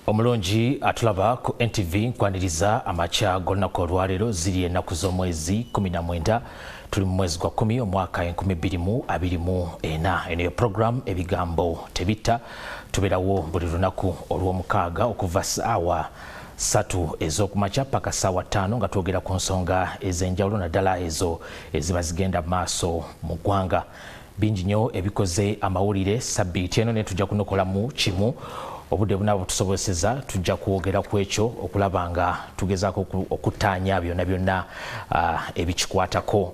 Omulungi atulaba ku NTV nkwaniriza amacha golunaku olwaleero ziri ennaku z'omwezi 19 tuli mu mwezi gwa 10 omwaka 2024. Eno program ebigambo tebitta tubeerawo buli lunaku olw'omukaaga okuva ssaawa 3 ez'okumakya paka ssaawa 5 nga twogera ku nsonga ez'enjawulo naddala ezo eziba zigenda maaso mu ggwanga. Bingi nnyo ebikoze amawulire sabbiiti eno ne tujja kunokolamu kimu obudde bunabo tusobozeseza tujja kwogera ku ekyo okulaba nga tugezaako okutaanya byonna ebikikwatako.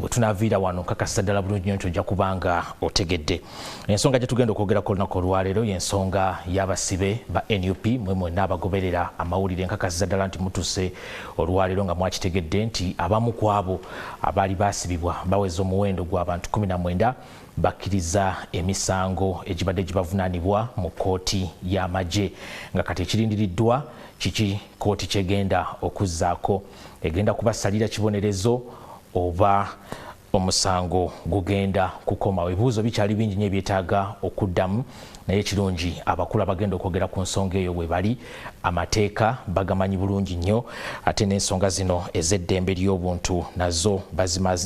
Tunaviira wano nkakasa ddala bulungi nnyo tujja kubanga otegedde. Ensonga gye tugenda okwogera ku lunaku olwaleero y'ensonga y'abasibe ba NUP mwe mwenna abagoberera amawulire nkakasa ddala nti mutuse olwaleero nga mwakitegedde nti abamu ku abo abaali baasibibwa baweza omuwendo gw'abantu 19 bakkiriza emisango egibadde gibavunaanibwa mu kooti y'amagye nga kati ekirindiriddwa kiki kooti kyegenda okuzzaako egenda kubasalira kibonerezo oba omusango gugenda kukomawo. Ebibuuzo bikyali bingi nnyo ebyetaaga okuddamu naye kirungi abakulu abagenda okwogera ku nsonga eyo bwe bali amateeka bagamanyi bulungi nnyo ate n'ensonga zino ez'eddembe ly'obuntu nazo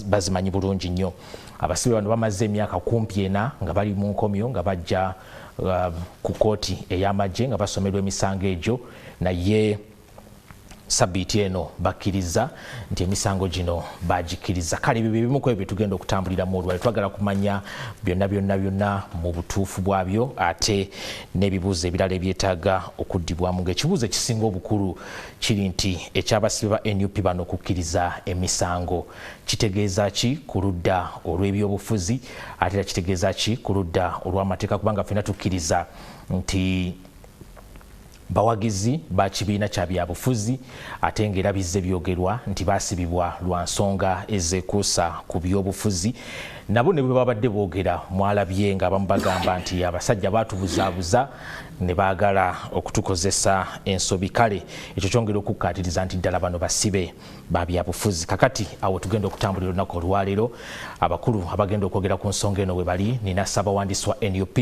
bazimanyi bulungi nnyo. Abasibe bano bamaze emyaka kumpi ena nga bali mu nkomyo nga bajja ku kooti ey'amagye nga basomerwa emisango egyo naye sabbiiti eno bakkiriza nti emisango gino bagikkiriza. Kale ebyo bimu ku ebyo tugenda okutambuliramu olwaleero twagala kumanya byonna mu butuufu bwabyo ate n'ebibuuzo ebirala ebyetaaga okuddibwamu ng'ekibuuzo ekisinga obukulu kiri nti ekyabasibe ba NUP bano okukkiriza emisango kitegeeza ki ku ludda olw'ebyobufuzi ate era kitegeeza ki ku ludda olw'amateeka kubanga ffenna tukkiriza nti bawagizi ba kibiina kya byabufuzi ate ng'era bizze byogerwa nti baasibibwa lwa nsonga ezeekuusa ku byobufuzi nabo ne bwe babadde boogera mwalabye nga abamu bagamba nti abasajja baatubuzaabuza ne baagala okutukozesa ensobi. Kale ekyo kyongera okukkaatiriza nti ddala bano basibe ba byabufuzi. Kakati awo tugenda okutambulira olunaku olwaleero abakulu abagenda okwogera ku nsonga eno we bali nina ssaabawandiisi wa NUP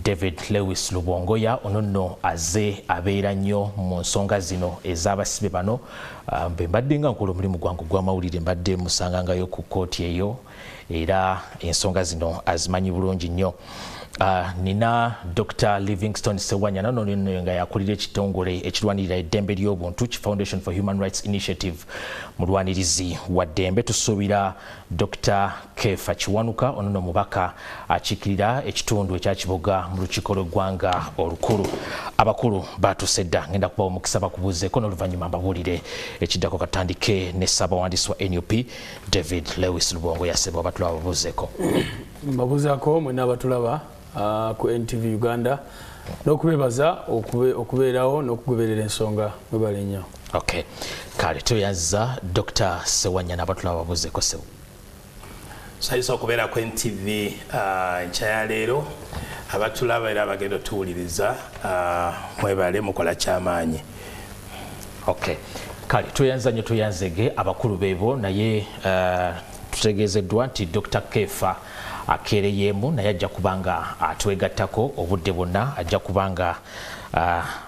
David Lewis Lubongoya ono nno aze abeera nnyo mu nsonga zino ez'abasibe bano mbe mbadde nga nkola omulimu gwange gw'amawulire mbadde musangangayo ku kooti eyo era ensonga zino azimanyi bulungi nnyo. Nina Dr. Livingstone Sewanya nano nno nga yakulira ekitongole ekirwanirira eddembe ly'obuntu ki Foundation for Human Rights Initiative mulwanirizi wa ddembe. Tusuubira Dr. Kefa Kiwanuka ono nno mubaka akiikirira ekitundu ekyakiboga mu lukiiko lw'eggwanga olukulu. Abakulu baatusedda ngenda kubawa omukisa bakubuuzeeko n'oluvannyuma mbabuulire ekiddako. Katandike ne ssaabawandiisi wa NUP David Lewis Lubongo yasebwa abatulaba babuuzeeko. Mbabuuzaako mwenna abatulaba ku NTV Uganda n'okubebaza okubeerawo n'okugoberera ensonga mwebale nnyo. Okay. Kale tuyazza Dr. Sewanya n'abatulaba babuuzeeko sewo. Sayisa okubeera ku NTV nkya ya leero abatulaba era abagenda otuwuliriza mwebale mukola kyamaanyi. Okay. Kale tuyanza nnyo tuyanzege abakulu beebo naye tutegeezeddwa nti Dr. Kefa akeereyemu naye ajja kubanga atwegattako obudde bwonna ajja kubanga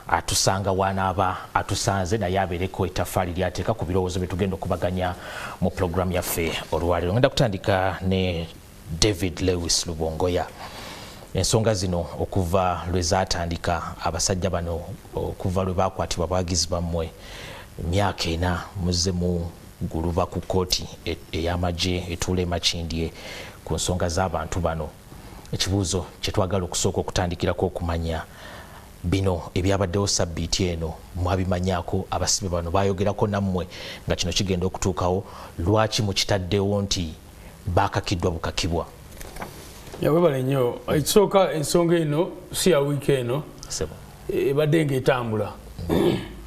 atusanga wanaaba atusanze naye abeereko ettaffaali lyateeka ku birowoozo bye tugenda okubaganya mu pulogulaamu yaffe olwaleero. Ngenda kutandika ne David Lewis Lubongoya. Ensonga zino okuva lwe zaatandika abasajja bano okuva lwe baakwatibwa abawagizi bammwe emyaka 4 muzze mu guluba ku kooti ey'amagye etuula emakindye ku nsonga z'abantu bano. Ekibuuzo kye twagala okusooka okutandikirako okumanya bino ebyabaddewo sabbiiti eno mwabimanyaako abasibe bano bayogerako nammwe nga kino kigenda okutuukawo lwaki mukitaddewo nti baakakiddwa bukakibwa? Yawebale nnyo. Ekisooka ensonga eno si ya wiiki eno ebadde ng'etambula.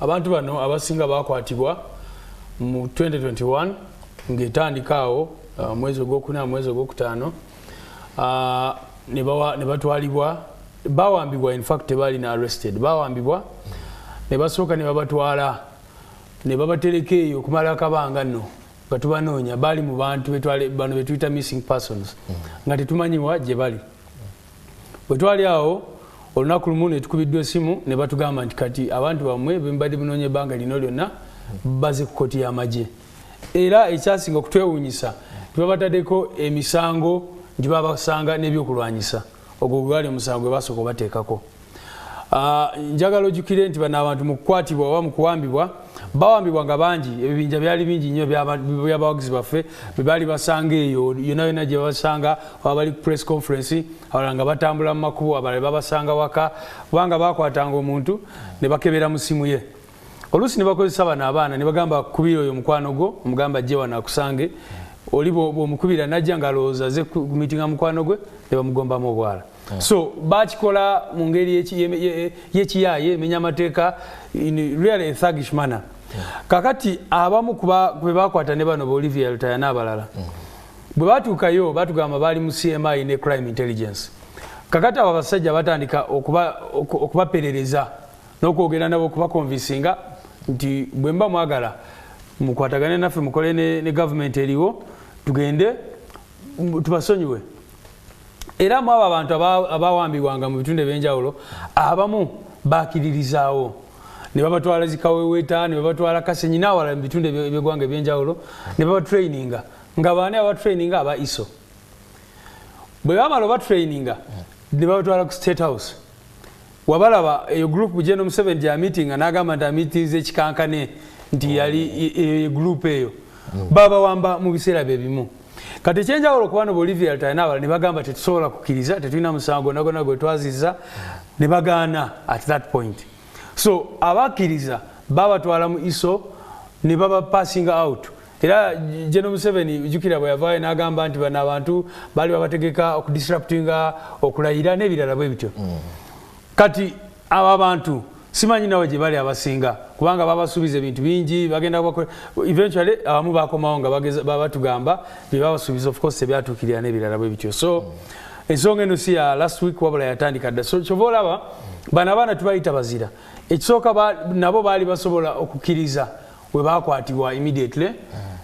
Abantu bano abasinga baakwatibwa mu 2021 ng'etandikaawo mwezi ogwokuna mwezi ogwokutaano ne batwalibwa bawambibwa. In fact tebaali na arrested, bawambibwa ne basooka ne babatwala ne babatereka eyo okumala akabanga nno nga tubanoonya. Baali mu bantu bano betuyita missing persons nga tetumanyiwa gye bali. Bwe twali awo olunaku lumu ne tukubiddwa essimu ne batugamba nti kati abantu bamwe bembadde munoonye ebbanga lino lyonna baze ku kkooti y'amagye era ekyasinga okutwewuunyisa tubabataddeko emisango gye babasanga n'ebyokulwanyisa ogwo gwali omusango gwe basooka obateekako. Njagala ojjukire nti bano abantu mu kukwatibwa oba mu kuwambibwa bawambibwa nga bangi, ebibinja byali bingi nnyo by'abawagizi baffe bwe baali basanga eyo yonna yonna gye babasanga, baba bali ku press conference, abalala nga batambula mu makubo, abalala babasanga waka, kubanga bakwatanga omuntu ne bakebera mu simu ye. Oluusi ne bakozesa bano abaana ne bagamba kubira oyo mukwano gwo, omugamba ajje wano akusange, oli bw'omukubira najja ng'alowooza aze ku miitinga mukwano gwe ne bamugombamu obwala. So bakikola mu ngeri y'ekiyaaye emenya amateeka in really a thuggish manner. Kakati abamu kwe bakwata ne bano Olivia Lutaya n'abalala bwe batuukayo batugamba baali mu CMI ne crime intelligence. Kakati abo abasajja batandika okubaperereza n'okwogera nabo okubakonvinsinga nti bwe mba mwagala mukwatagane naffe mukole ne gavumenti eriwo tugende tubasonyiwe. Era mu abo abantu abawambibwanga mu bitundu ebyenjawulo abamu bakiririzaawo ne babatwala zikaweweta ne babatwala Kasenyi n'awalala mu bitundu eby'eggwanga ebyenjawulo ne babatraininga nga baani abatraininga aba ISO. Bwe bamala obatraininga ne babatwala ku State House. Wabalaba eyo group General Museveni gya meeting n'agamba nti amitinze ekikankane nti yali group eyo babawamba mu biseera bye bimu. Kati ekyenjawulo ku bano Olivia Lutaya n'abalala ne bagamba tetusobola kukkiriza, tetulina musango nagona gwe twaziza, ne bagaana at that point. So abakkiriza babatwala mu ISO ne baba passing out. Era General Museveni jukira bwe yavaayo n'agamba nti bano abantu baali babategeka okudisruptinga okulayira n'ebirala bwe bityo. Kati aba bantu simanyi nawe gye bali abasinga kubanga babasuubiza ebintu bingi bagenda eventually abamu bakomawo nga batugamba bye babasuubiza, of course ebyatuukirira n'ebirala bwe bityo. So ensonga eno si ya last week wabula yatandika dda. So kyova olaba bano abaana tubayita bazira. Ekisooka nabo baali basobola okukkiriza we bakwatibwa immediately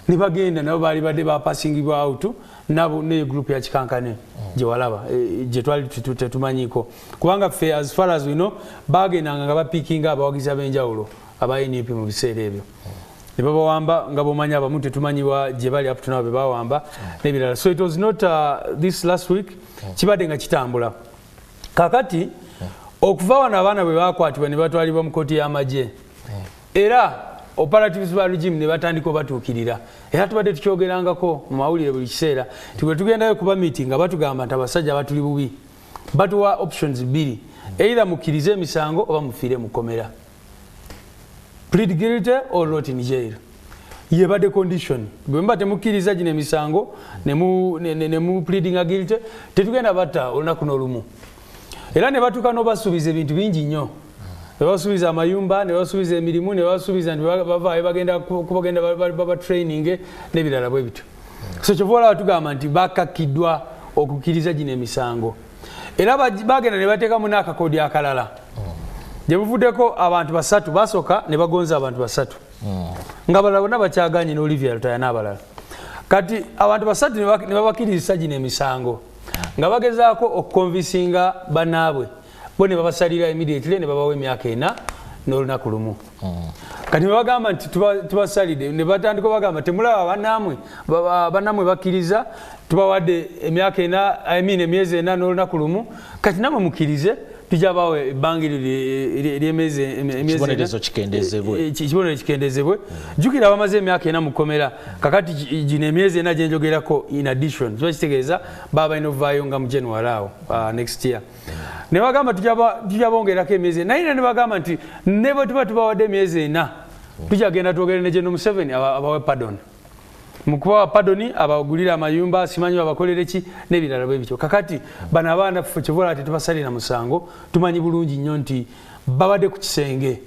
ne bagenda nabo baali badde bapasingibwa out nabo ne group ya kikankane gye walaba gye twali tetumanyiko kubanga ffe as far as we know bagendanga nga bapikinga abawagizi ab'enjawulo aba NUP mu biseera ebyo ne babawamba nga b'omanyi abamu tetumanyiwa gye bali up to now be bawamba n'ebirala. So it was not this last week kibadde nga kitambula. Kakati okuva wano abaana bwe bakwatibwa ne batwalibwa mu kkooti y'amagye era operatives ba regime ne batandika batuukirira. Era tubadde tukyogerangako mu mawulire buli kiseera tugwe tugendayo kuba meeting nga batugamba nti abasajja batuli bubi batuwa options bbiri, either mukkirize emisango oba mufiire mu kkomera, plead guilty or rot in jail. Yebadde condition bwe mba temukkiriza gino emisango ne mu pleading guilty tetugenda batta olunaku n'olumu. Era ne batuuka n'obasuubiza ebintu bingi nnyo. Ne basuubiza amayumba, ne basuubiza emirimu, ne basuubiza nti bavaayo bagenda baba training n'ebirala bwe bityo. So kyova olaba tugamba nti bakakkiddwa okukkiriza gino emisango. Era bagenda ne bateekamu n'akakoodi akalala. Gye buvuddeko abantu basatu basooka ne bagonza abantu basatu. Nga balala bonna bakyaganye ne Olivia Lutaya n'abalala. Kati abantu basatu ne babakkiriza gino emisango nga bagezaako okukonvinsinga bannaabwe. Bo ne babasalira immediately ne babawa emyaka 4 n'olunaku lumu. Kati ne bagamba nti tubasalide ne batandika bagamba temulaba bannammwe bakkiriza tubawadde emyaka 4 emyezi 4 n'olunaku lumu, kati namwe mukkirize tujja bawe ebbanga ery'emyezi ekibonerezo kikendezebwe. Jjukira bamaze emyaka 4 mu kkomera, kakati gino emyezi 4 gye njogerako in addition kiba kitegeeza baba balina ovaayo nga mu January awo next year. Ne bagamba tujja bongerako emyezi naye ne bagamba nti ne bwe tuba tubawadde emyezi 4 tujja genda twogere ne General Museveni abawe pardon. Mu kubawa pardoni abagulira amayumba simanyi babakolere ki n'ebirala bwe bityo. Kakati bano abaana ffe kyovola tetubasalira musango tumanyi bulungi nnyo nti babadde ku kisenge.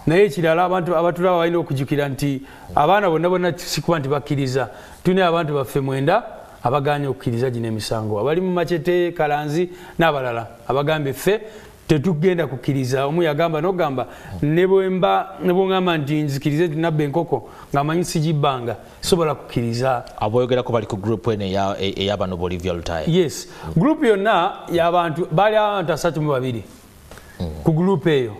Naye ekirala abantu abatulaba balina okujjukira nti abaana bonna sikuba nti bakkiriza. Tulina abantu baffe 9 abaganye okukkiriza gino emisango, abali mu Machete, Kalanzi n'abalala abagambye ffe tetugenda kukkiriza. Omu yagamba n'ogamba ne bw'ongamba nti nzikirize nti nabba enkoko ng'amanyi sigibbanga sobola kukkiriza. Aboyogerako bali ku group eno ey'abano Olivia Lutaya. Yes, group yonna y'abantu baali abantu 32 ku group eyo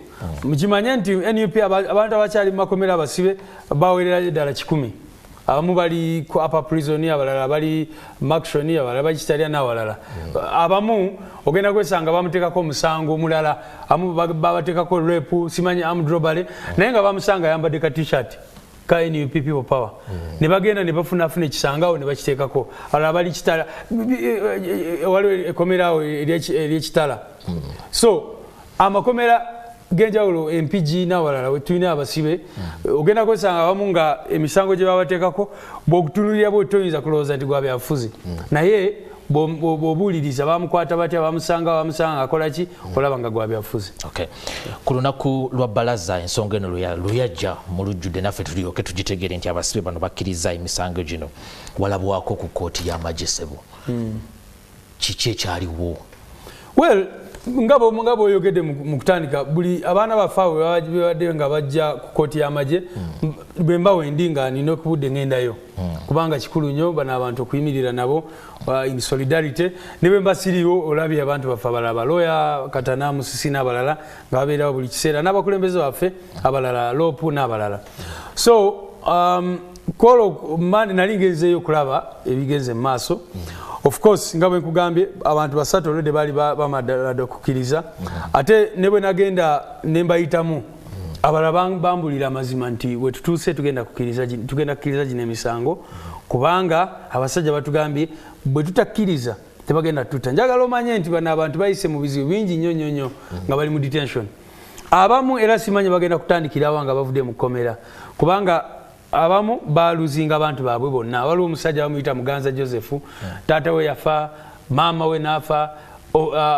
mukimanye nti NUP abantu abakyali mu makomera abasibe bawerera ddala 100 abamu bali ku upper prison abalala bali maction abalala bakitalia n'abalala abamu ogenda kwesanga bamuteekako omusango omulala abamu babateekako rape simanyi armed robbery naye nga bamusanga ayambadde ka t-shirt ka NUP people power ne bagenda ne bafunafuna ekisangawo ne bakiteekako abalala bali kitala waliwo ekomerawo ery'ekitala so amakomera genjawulo MPG n'abalala wetulina abasibe ogenda kwesanga abamu nga emisango gye babateekako bw'okutunulira bw'otoyinza kulowooza nti gwa byafuzi naye bw'obuuliriza bamukwata batya bamusanga akola ki olaba nga gwa byafuzi. Ku lunaku lwa bbalaza ensonga eno luyajja mu lujjudde naffe tulyoke tugitegeere nti abasibe bano bakkiriza emisango gino walabwako ku kkooti y'amagye ssebo kiki ekyaliwo? Well, ngabo oyogedde mu kutandika buli abaana baffe abo babadde nga bajja ku kkooti y'amagye bwe mbawo endi nga nina okubudde ng'endayo kubanga kikulu nnyo bano abantu okuyimirira nabo in solidarity ne bwe mbasiriwo olabye abantu baffe abalala balooya Katana Musisi n'abalala nga babeerawo buli kiseera n'abakulembeze baffe abalala Lopu n'abalala so kolo mani nali ngezeeyo okulaba ebigenze mu maaso. Of course nga bwe nkugambye abantu basatu olwedde baali bamadala okukkiriza ate ne bwe nagenda ne mbayitamu abalala bambulira amazima nti we tutuuse tugenda kukkiriza gino emisango kubanga abasajja batugambye bwe tutakkiriza tebagenda tutta. Njagala omanye nti bano abantu bayise mu bizibu bingi nnyo nga bali mu detention abamu era simanyi bagenda kutandikirawo nga bavudde mu kkomera kubanga abamu baluzinga abantu baabwe bonna. Waliwo omusajja bamuyita Muganza Joseph taata we yafa maama we n'afa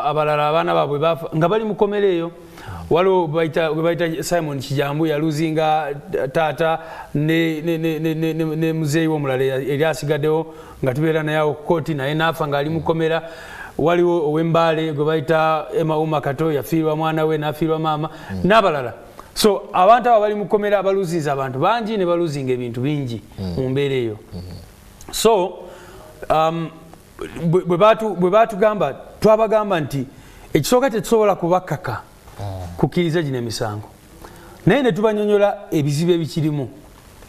abalala abaana baabwe bafa nga bali mu kkomera eyo. Waliwo bayita Simon Kijambu yaluzinga taata ne muzeeyi w'omulala eri asigaddewo nga tubeera naye awo ku kkooti naye n'afa ng'ali mu kkomera. Waliwo ow'Embaale gwe bayita Emma Uma Kato yafiirwa mwana we n'afiirwa maama n'abalala. So abantu aba bali mu kkomera baluzinza abantu bangi ne baluzinga ebintu bingi mu mbeera eyo. So bwe batugamba twabagamba nti ekisooka tetusobola kubakkaka kukkiriza gino emisango naye ne tubanyonyola ebizibu ebikirimu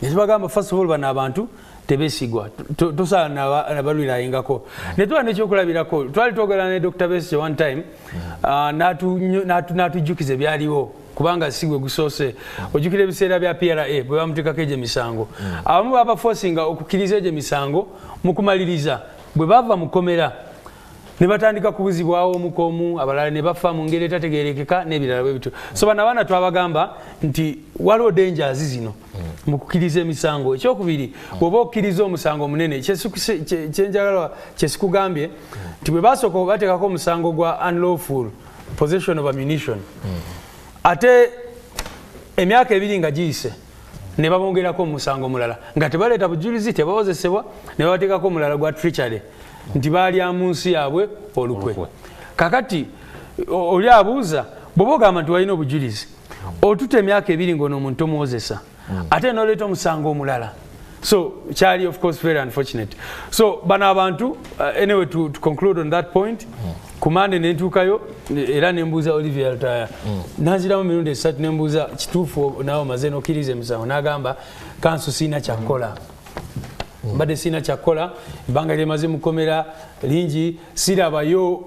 ne tubagamba first of all bano abantu tebeesigwa tosaana nabalwira ayingako ne tuba nekyokulabirako twali twogera ne Dr. Besigye one time n'atujjukiza ebyaliwo kubanga sigwe gusoose ojjukira ebiseera bya PRA bwe bamuteekako egyo emisango abamu babaforcinga okukkiriza egyo emisango mu kumaliriza bwe bava mu kkomera ne batandika kubuzibwawo omukomu abalala ne bafa mu ngeri etategeerekeka n'ebirala bwe bityo. So bano abaana twabagamba nti waliwo dangers zino mu kukkiriza emisango. Ekyokubiri bw'oba okkiriza omusango omunene kyenjagala kyesikugambye nti bwe basooka bateekako omusango gwa unlawful possession of ammunition ate emyaka 2 nga giyise ne babongerako omusango omulala nga tebaleeta bujulizi tebawozesebwa ne babateekako omulala gwa treachery nti baalya mu nsi yaabwe olukwe. Kakati oli abuuza bw'oba ogamba nti walina obujulizi otuta emyaka 2 ng'ono omuntu omuwozesa ate n'oleeta omusango omulala. So kyali of course very unfortunate. So bano abantu anyway to conclude on that point kumande nentuukayo era nembuuza Olivier Altaya nanziramu mirundi 3 nembuuza kituufu nawe omaze n'okkiriza emisango n'agamba kanso siina kyakkola mbadde siina kyakkola ebbanga lyemaze mu kkomera lingi sirabayo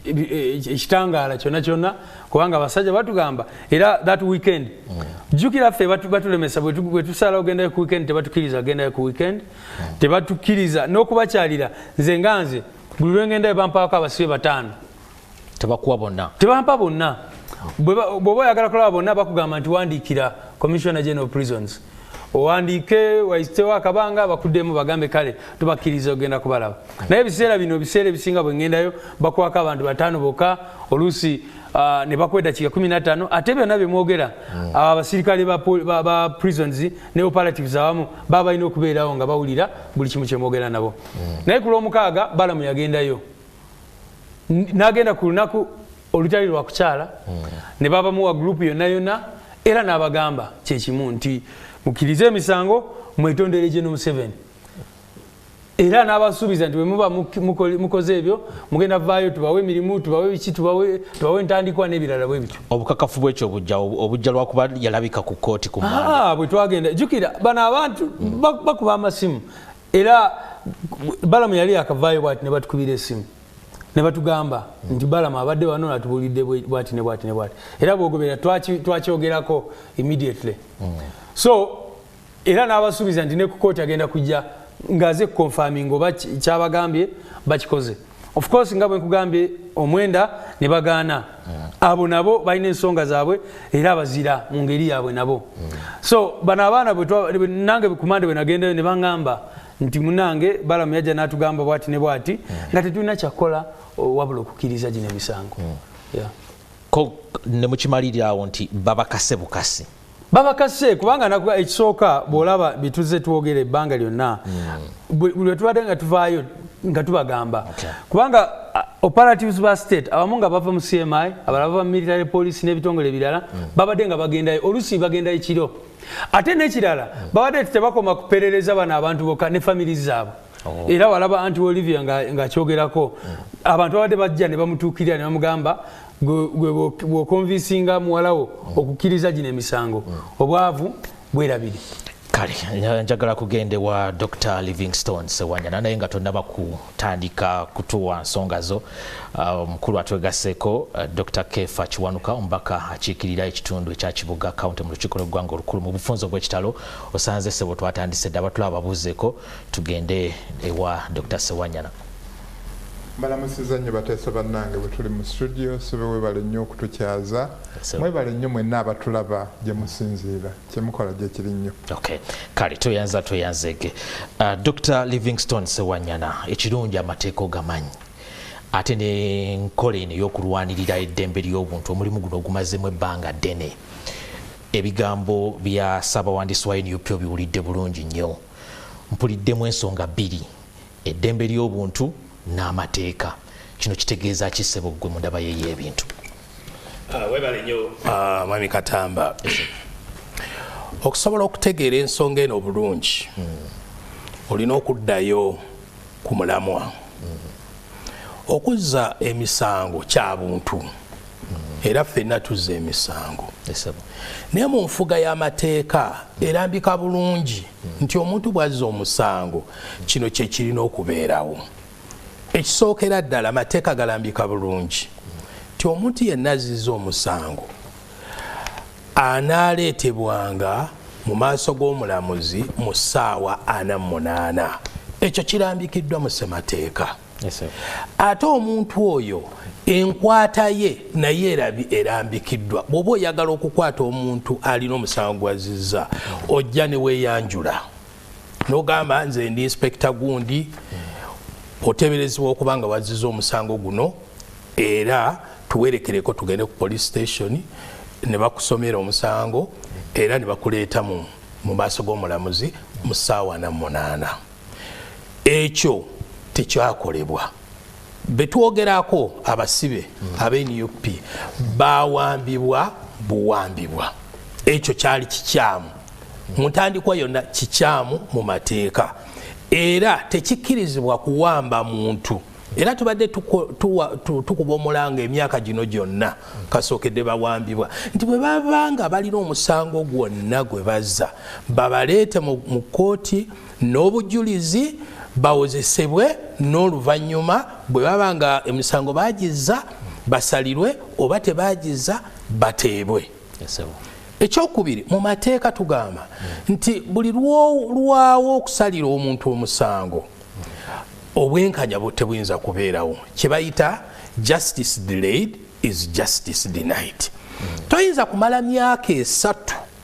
ekitangaala kyonna kubanga abasajja batugamba era that weekend jjukira ffe batulemesa bwe tusala ogendayo ku weekend tebatukkiriza agendayo ku weekend tebatukkiriza n'okubakyalira nze nganze buli lwengendayo bampawako abasibe 5 tebakuwa bonna tebampa bonna bw'oba oyagala kulaba bonna bakugamba nti wandiikira Commissioner General of Prisons owandiike wayitewo akabanga bakuddemu bagambe kale tubakkiriza ogenda kubalaba naye ebiseera bino biseera ebisinga bwe ngendayo bakwako abantu 5 bokka oluusi ne bakweda kika 15 ate byonna bye mwogera abasirikale ba prisons ne operatives awamu baba balina okubeerawo nga bawulira buli kimu kye mwogera nabo. Naye ku lw'omukaaga Balamu yagendayo n'agenda ku lunaku olutali lwa kukyala ne babamuwa gurupu yonna era n'abagamba kyekimu nti mukkirize emisango mwetondere General Museveni era n'abasuubiza nti bwe muba mukoze ebyo mugenda vaayo tubawe emirimu tubawe biki tubawe entandikwa n'ebirala bwe bityo. Obukakafu bw'ekyo obujja lwakuba yalabika ku kooti ku Mande. Bwe twagenda jjukira bano abantu bakuba amasimu era Balamu yali akavaayo bw'ati ne batukubira essimu ne batugamba nti Balamu abadde wano natubulidde bw'ati ne bw'ati ne bw'ati era bw'ogobera twakyogerako immediately. So era n'abasuubiza nti ne ku kooti agenda kujja ngaze confirming oba kyabagambye bakikoze. Of course nga bwe nkugambye omwenda ne bagaana. Abo nabo balina ensonga zaabwe era abazira mu ngeri yaabwe nabo. So bano abaana bwe nange ku Mande bwe nagendayo ne baŋŋamba nti munange Balamu yajja n'atugamba bw'ati ne bw'ati nga tetulina kyakola wabula okukkiriza gino emisango. Ko ne mukimalirira awo nti babakase bukasi. Babakase kubanga nakuga ekisooka bw'olaba bituze twogera ebbanga lyonna buli tubadde nga tuvaayo nga tubagamba kubanga operatives ba state abamu nga bava mu CMI abalala bava mu military police n'ebitongole ebirala babadde nga bagendayo oluusi bagendayo kiro ate n'ekirala babadde tebakoma kuperereza bano abantu bokka ne family zaabwe. Era walaba Anti Olivia nga kyogerako abantu babadde bajja ne bamutuukirira ne bamugamba bw'okonvinsinga muwalawo okukkiriza gino emisango obwavu bwerabiri. Kale njagala kugende wa Dr. Livingstone Sewanyana naye nga tonnaba kutandika kutuwa nsonga zo. Mukulu atwegasseko Dr. Kefa Kiwanuka omubaka akiikirira ekitundu ekya Kibuga County mu lukiiko lw'eggwanga olukulu mu bufunzo bw'ekitalo osanze ssebo twatandise dda abatulaba babuuzeeko tugende ewa Dr. Sewanyana. Mbalamusiza nnyo bateesa bannange bwe tuli mu studio sibe webale nnyo okutukyaza mwebale nnyo mwenna abatulaba gye musinziira kyemukola gye kiri nnyo. Okay. Kale toyanzege. Dr. Livingstone Sewanyana ekirungi amateeka ogamanyi ate n'enkola eno ey'okulwanirira eddembe ly'obuntu omulimu guno ogumazemu ebbanga ddene. Ebigambo bya Ssaabawandiisi wa NUP obiwulidde bulungi nnyo. Mpuliddemu ensonga bbiri eddembe ly'obuntu n'amateeka. Kino kitegeeza kisebo ggwe mu ndaba y'ebintu. Webale nnyo Mwami Katamba. Okusobola okutegeera ensonga eno obulungi olina okuddayo ku mulamwa. Okuzza emisango kya buntu era ffenna tuzza emisango. Naye mu nfuga y'amateeka erambika bulungi nti omuntu bw'azza omusango kino kye kirina okubeerawo. Ekisookera ddala amateeka galambika bulungi nti omuntu yenna azizza omusango anaaleetebwanga mu maaso g'omulamuzi mu ssaawa 48. Ekyo kirambikiddwa mu ssemateeka. Ate omuntu oyo enkwata ye naye erambikiddwa. Bw'oba oyagala okukwata omuntu alina omusango gw'azizza ojja ne weeyanjula n'ogamba nze ndi inspector gundi oteberezebwa okuba nga wazizza omusango guno era tuwerekereko tugende ku police station ne bakusomera omusango era ne bakuleeta mu maaso g'omulamuzi mu ssaawa 48. Ekyo tekyakolebwa. Betwogerako abasibe ab'NUP bawambibwa buwambibwa. Ekyo kyali kikyamu mu ntandikwa yonna kikyamu mu mateeka era tekikkirizibwa kuwamba muntu. Era tubadde tukuba omulanga emyaka gino gyonna kasookedde bawambibwa nti bwe babanga balina omusango gwonna gwe bazza babaleete mu kkooti n'obujulizi bawozesebwe n'oluvannyuma bwe babanga emisango bagizza basalirwe oba tebagizza bateebwe. Ekyokubiri mu mateeka tugamba nti buli lwawo okusalira omuntu omusango obwenkanya tebuyinza kubeerawo. Kye bayita justice delayed is justice denied. Toyinza kumala myaka 3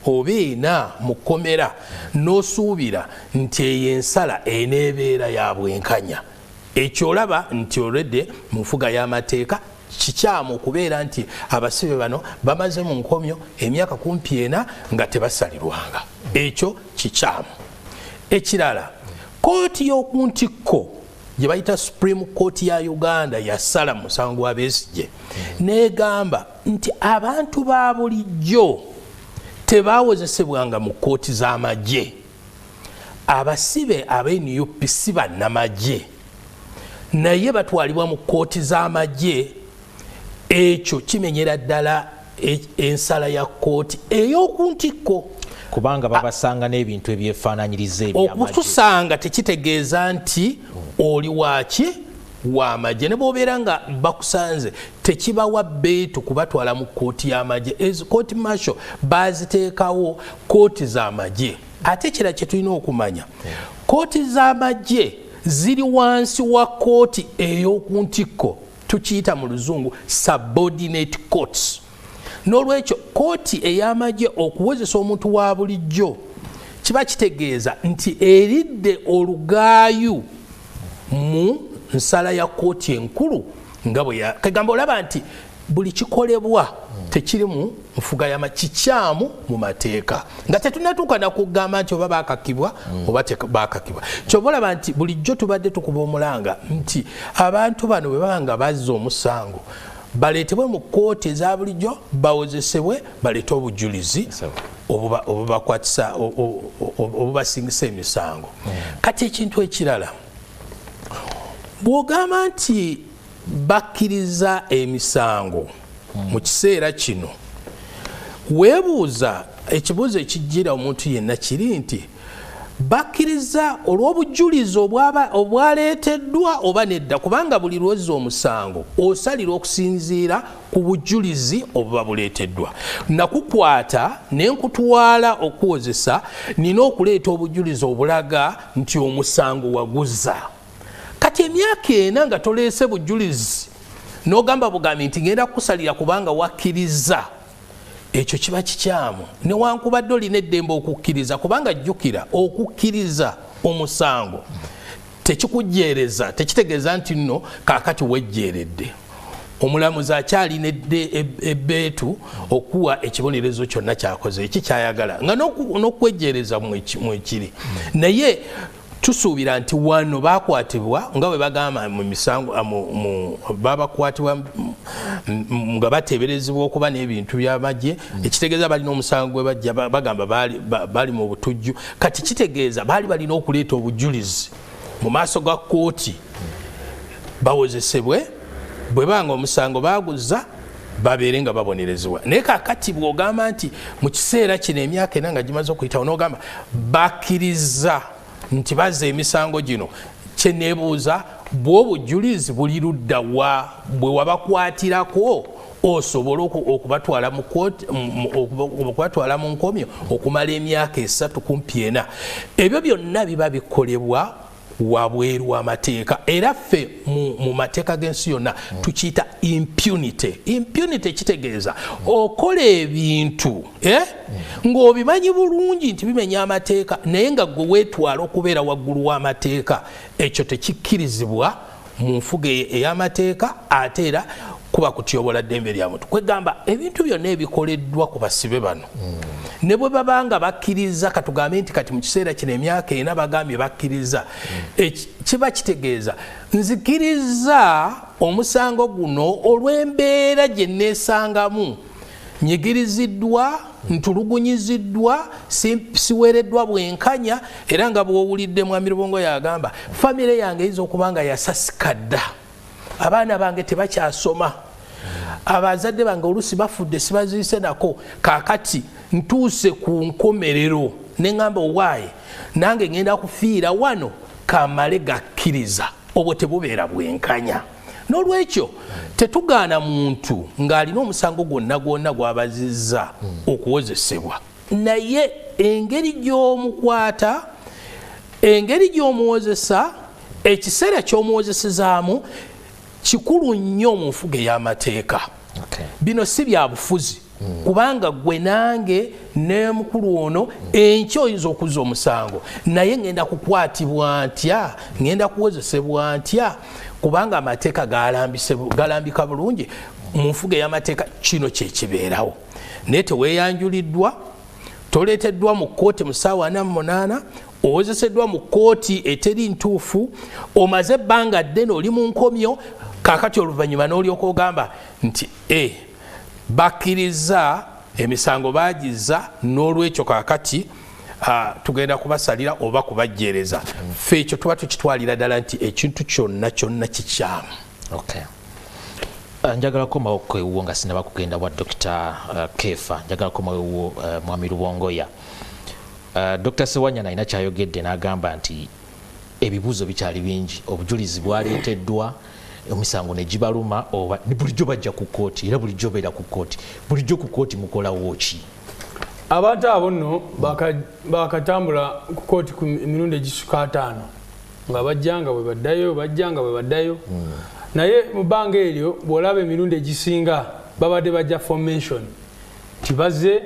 oba 4 mu kkomera n'osuubira nti eyo ensala eneebeera ya bwenkanya. Ekyo olaba nti olwedde mu nfuga y'amateeka kikyamu okubeera nti abasibe bano bamaze mu nkomyo emyaka 40 nga tebasalirwanga. Ekyo kikyamu. Ekirala kooti y'okuntikko gye bayita Supreme Court ya Uganda yasala musango wa Besigye n'egamba nti abantu ba bulijjo tebawozesebwanga mu kkooti z'amagye. abasibe abe NUP si bannamagye naye batwalibwa mu kkooti z'amagye ekyo kimenyera ddala ensala ya kkooti ey'okuntikko kubanga babasanga n'ebintu ebyefaananyiriza ebyamagye okutusanga tekitegeeza nti oli waki w'amagye ne bw'obeera nga bakusanze tekibawa beetu kubatwala mu kkooti y'amagye ezo kkooti marshal baziteekawo kkooti z'amagye ate ekira kye tulina okumanya kkooti z'amagye ziri wansi wa kkooti ey'okuntikko tukiyita mu luzungu subordinate courts n'olwekyo kkooti ey'amagye okuwozesa omuntu wa bulijjo kiba kitegeeza nti eridde olugaayu mu nsala ya kkooti enkulu nga bwe kagamba olaba nti buli kikolebwa tekiri mu nfuga kikyamu mu mateeka nga tetunatuuka nakugamba nti oba bakakibwa oba bakakibwa kyova olaba nti bulijjo tubadde tukuba omulanga nti abantu bano bwe baba nga bazza omusango baleetebwe mu kkooti eza bulijjo bawozesebwe baleete obujulizi obubakwatisa obubasingisa emisango kati ekintu ekirala bw'ogamba nti bakkiriza emisango mu kiseera kino weebuuza ekibuuzo ekijjira omuntu yenna kiri nti bakkiriza olw'obujulizi obwaleeteddwa oba nedda kubanga buli lwozza omusango osalira okusinziira ku bujulizi obuba buleeteddwa nakukwata ne nkutwala okuwozesa nina okuleeta obujulizi obulaga nti omusango waguzza kati emyaka ena nga toleese bujulizi n'ogamba bugambi nti ngenda kukusalira kubanga wakkiriza ekyo kiba kikyamu newankubadde olina eddembe okukkiriza kubanga jjukira okukkiriza omusango tekikujjeereza tekitegeeza nti nno kaakati wejjeeredde omulamuzi akyalina ebbeetu okuwa ekibonerezo kyonna kyakoze eki kyayagala nga n'okwejjeereza mwekiri naye tusuubira nti wano bakwatibwa nga bwe bagamba mu misango babakwatibwa nga bateeberezebwa okuba n'ebintu by'amagye ekitegeeza balina omusango gwe bajja bagamba bali mu butujju kati kitegeeza baali balina okuleeta obujulizi mu maaso ga kkooti bawozesebwe bwe banga omusango baguzza babeere nga babonerezebwa naye kakati bw'ogamba nti mu kiseera kino emyaka ena nga gimaze okuyitawo n'ogamba bakkiriza nti bazza emisango gino kyeneebuuza bw'obujulizi buli ludda wa bwe wabakwatirako osobola okubatwala mu kkooti okubatwala mu nkomyo okumala emyaka 3 kumpi 4 ebyo byonna biba bikolebwa wabweru w'amateeka era ffe mu mateeka g'ensi yonna tukiyita impunity kitegeeza okola ebintu ng'obimanyi bulungi nti bimenya amateeka naye nga gwe weetwala okubeera waggulu w'amateeka ekyo tekikkirizibwa mu nfuga ey'amateeka ate era kuba kutyobola ddembe lya muntu kwegamba ebintu byonna ebikoleddwa ku basibe bano ne bwe babanga bakkiriza katugambe nti kati mu kiseera kino emyaka ena bagambye bakkiriza kiba kitegeeza nzikiriza omusango guno olw'embeera gye neesangamu nyigiriziddwa ntulugunyiziddwa siweereddwa bwenkanya era nga bw'owulidde mwami Rubongo yagamba famire yange eyinza okuba nga yasasika dda abaana bange tebakyasoma abazadde bange olusi bafudde sibaziise nako kaakati ntuuse ku nkomerero neŋŋamba owaaye nange ngenda kufiira wano kamale gakkiriza obwo tebubeera bwenkanya n'olwekyo tetugaana muntu ng'alina omusango gwonna gw'abazizza okuwozesebwa naye engeri gy'omukwata engeri gy'omuwozesa ekiseera ky'omuwozesezaamu kikulu nnyo mu nfuga ey'amateeka bino si bya bufuzi kubanga gwe nange ne mukulu ono enkya oyinza okuzza omusango naye ngenda kukwatibwa ntya ngenda kuwozesebwa ntya kubanga amateeka galambika bulungi mu nfuga ey'amateeka kino kyekibeerawo naye teweeyanjuliddwa toleeteddwa mu kkooti mu ssaawa 48 owozeseddwa mu kkooti eteri ntuufu omaze ebbanga ddene oli mu nkomyo kaakati oluvannyuma n'olyoka ogamba nti bakkiriza emisango bagizza n'olwekyo kaakati tugenda kubasalira oba kubajjereza ffe ekyo tuba tukitwalira ddala nti ekintu kyonna kikyamu. Njagala komawo kwewuwo nga sinaba kugenda wa Dr. Kefa, njagala komawo Mwami Rubongoya. Dr. Sewanyana alina kyayogedde n'agamba nti ebibuuzo bikyali bingi, obujulizi bwaleeteddwa, emisango ne gibaluma, oba bulijjo bajja ku kkooti era bulijjo beera ku kkooti. Bulijjo ku kkooti mukolawo ki? Abantu abo nno bakatambula ku kkooti ku mirundi egisuka 5 nga bajjanga bwe baddayo naye mu bbanga eryo bw'olaba emirundi egisinga babadde bajja formation tibazze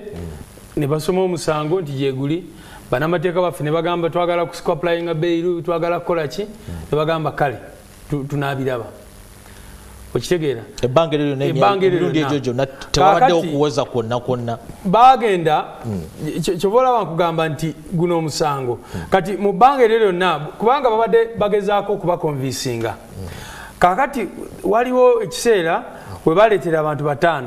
ne basoma omusango nti gyeguli. Bannamateeka baffe ne bagamba twagala kuaplayinga bairu, twagala kukola ki, ne bagamba kale tunaabiraba. Okitegeera ebbanga eryo n'emirundi egyo gyonna tewabaddewo okuwoza kwonna bagenda kyoba olaba nkugamba nti guno omusango kati mu bbanga eryo lyonna kubanga babadde bagezaako okubakonvinsinga. Kakati waliwo ekiseera we baleetera abantu 5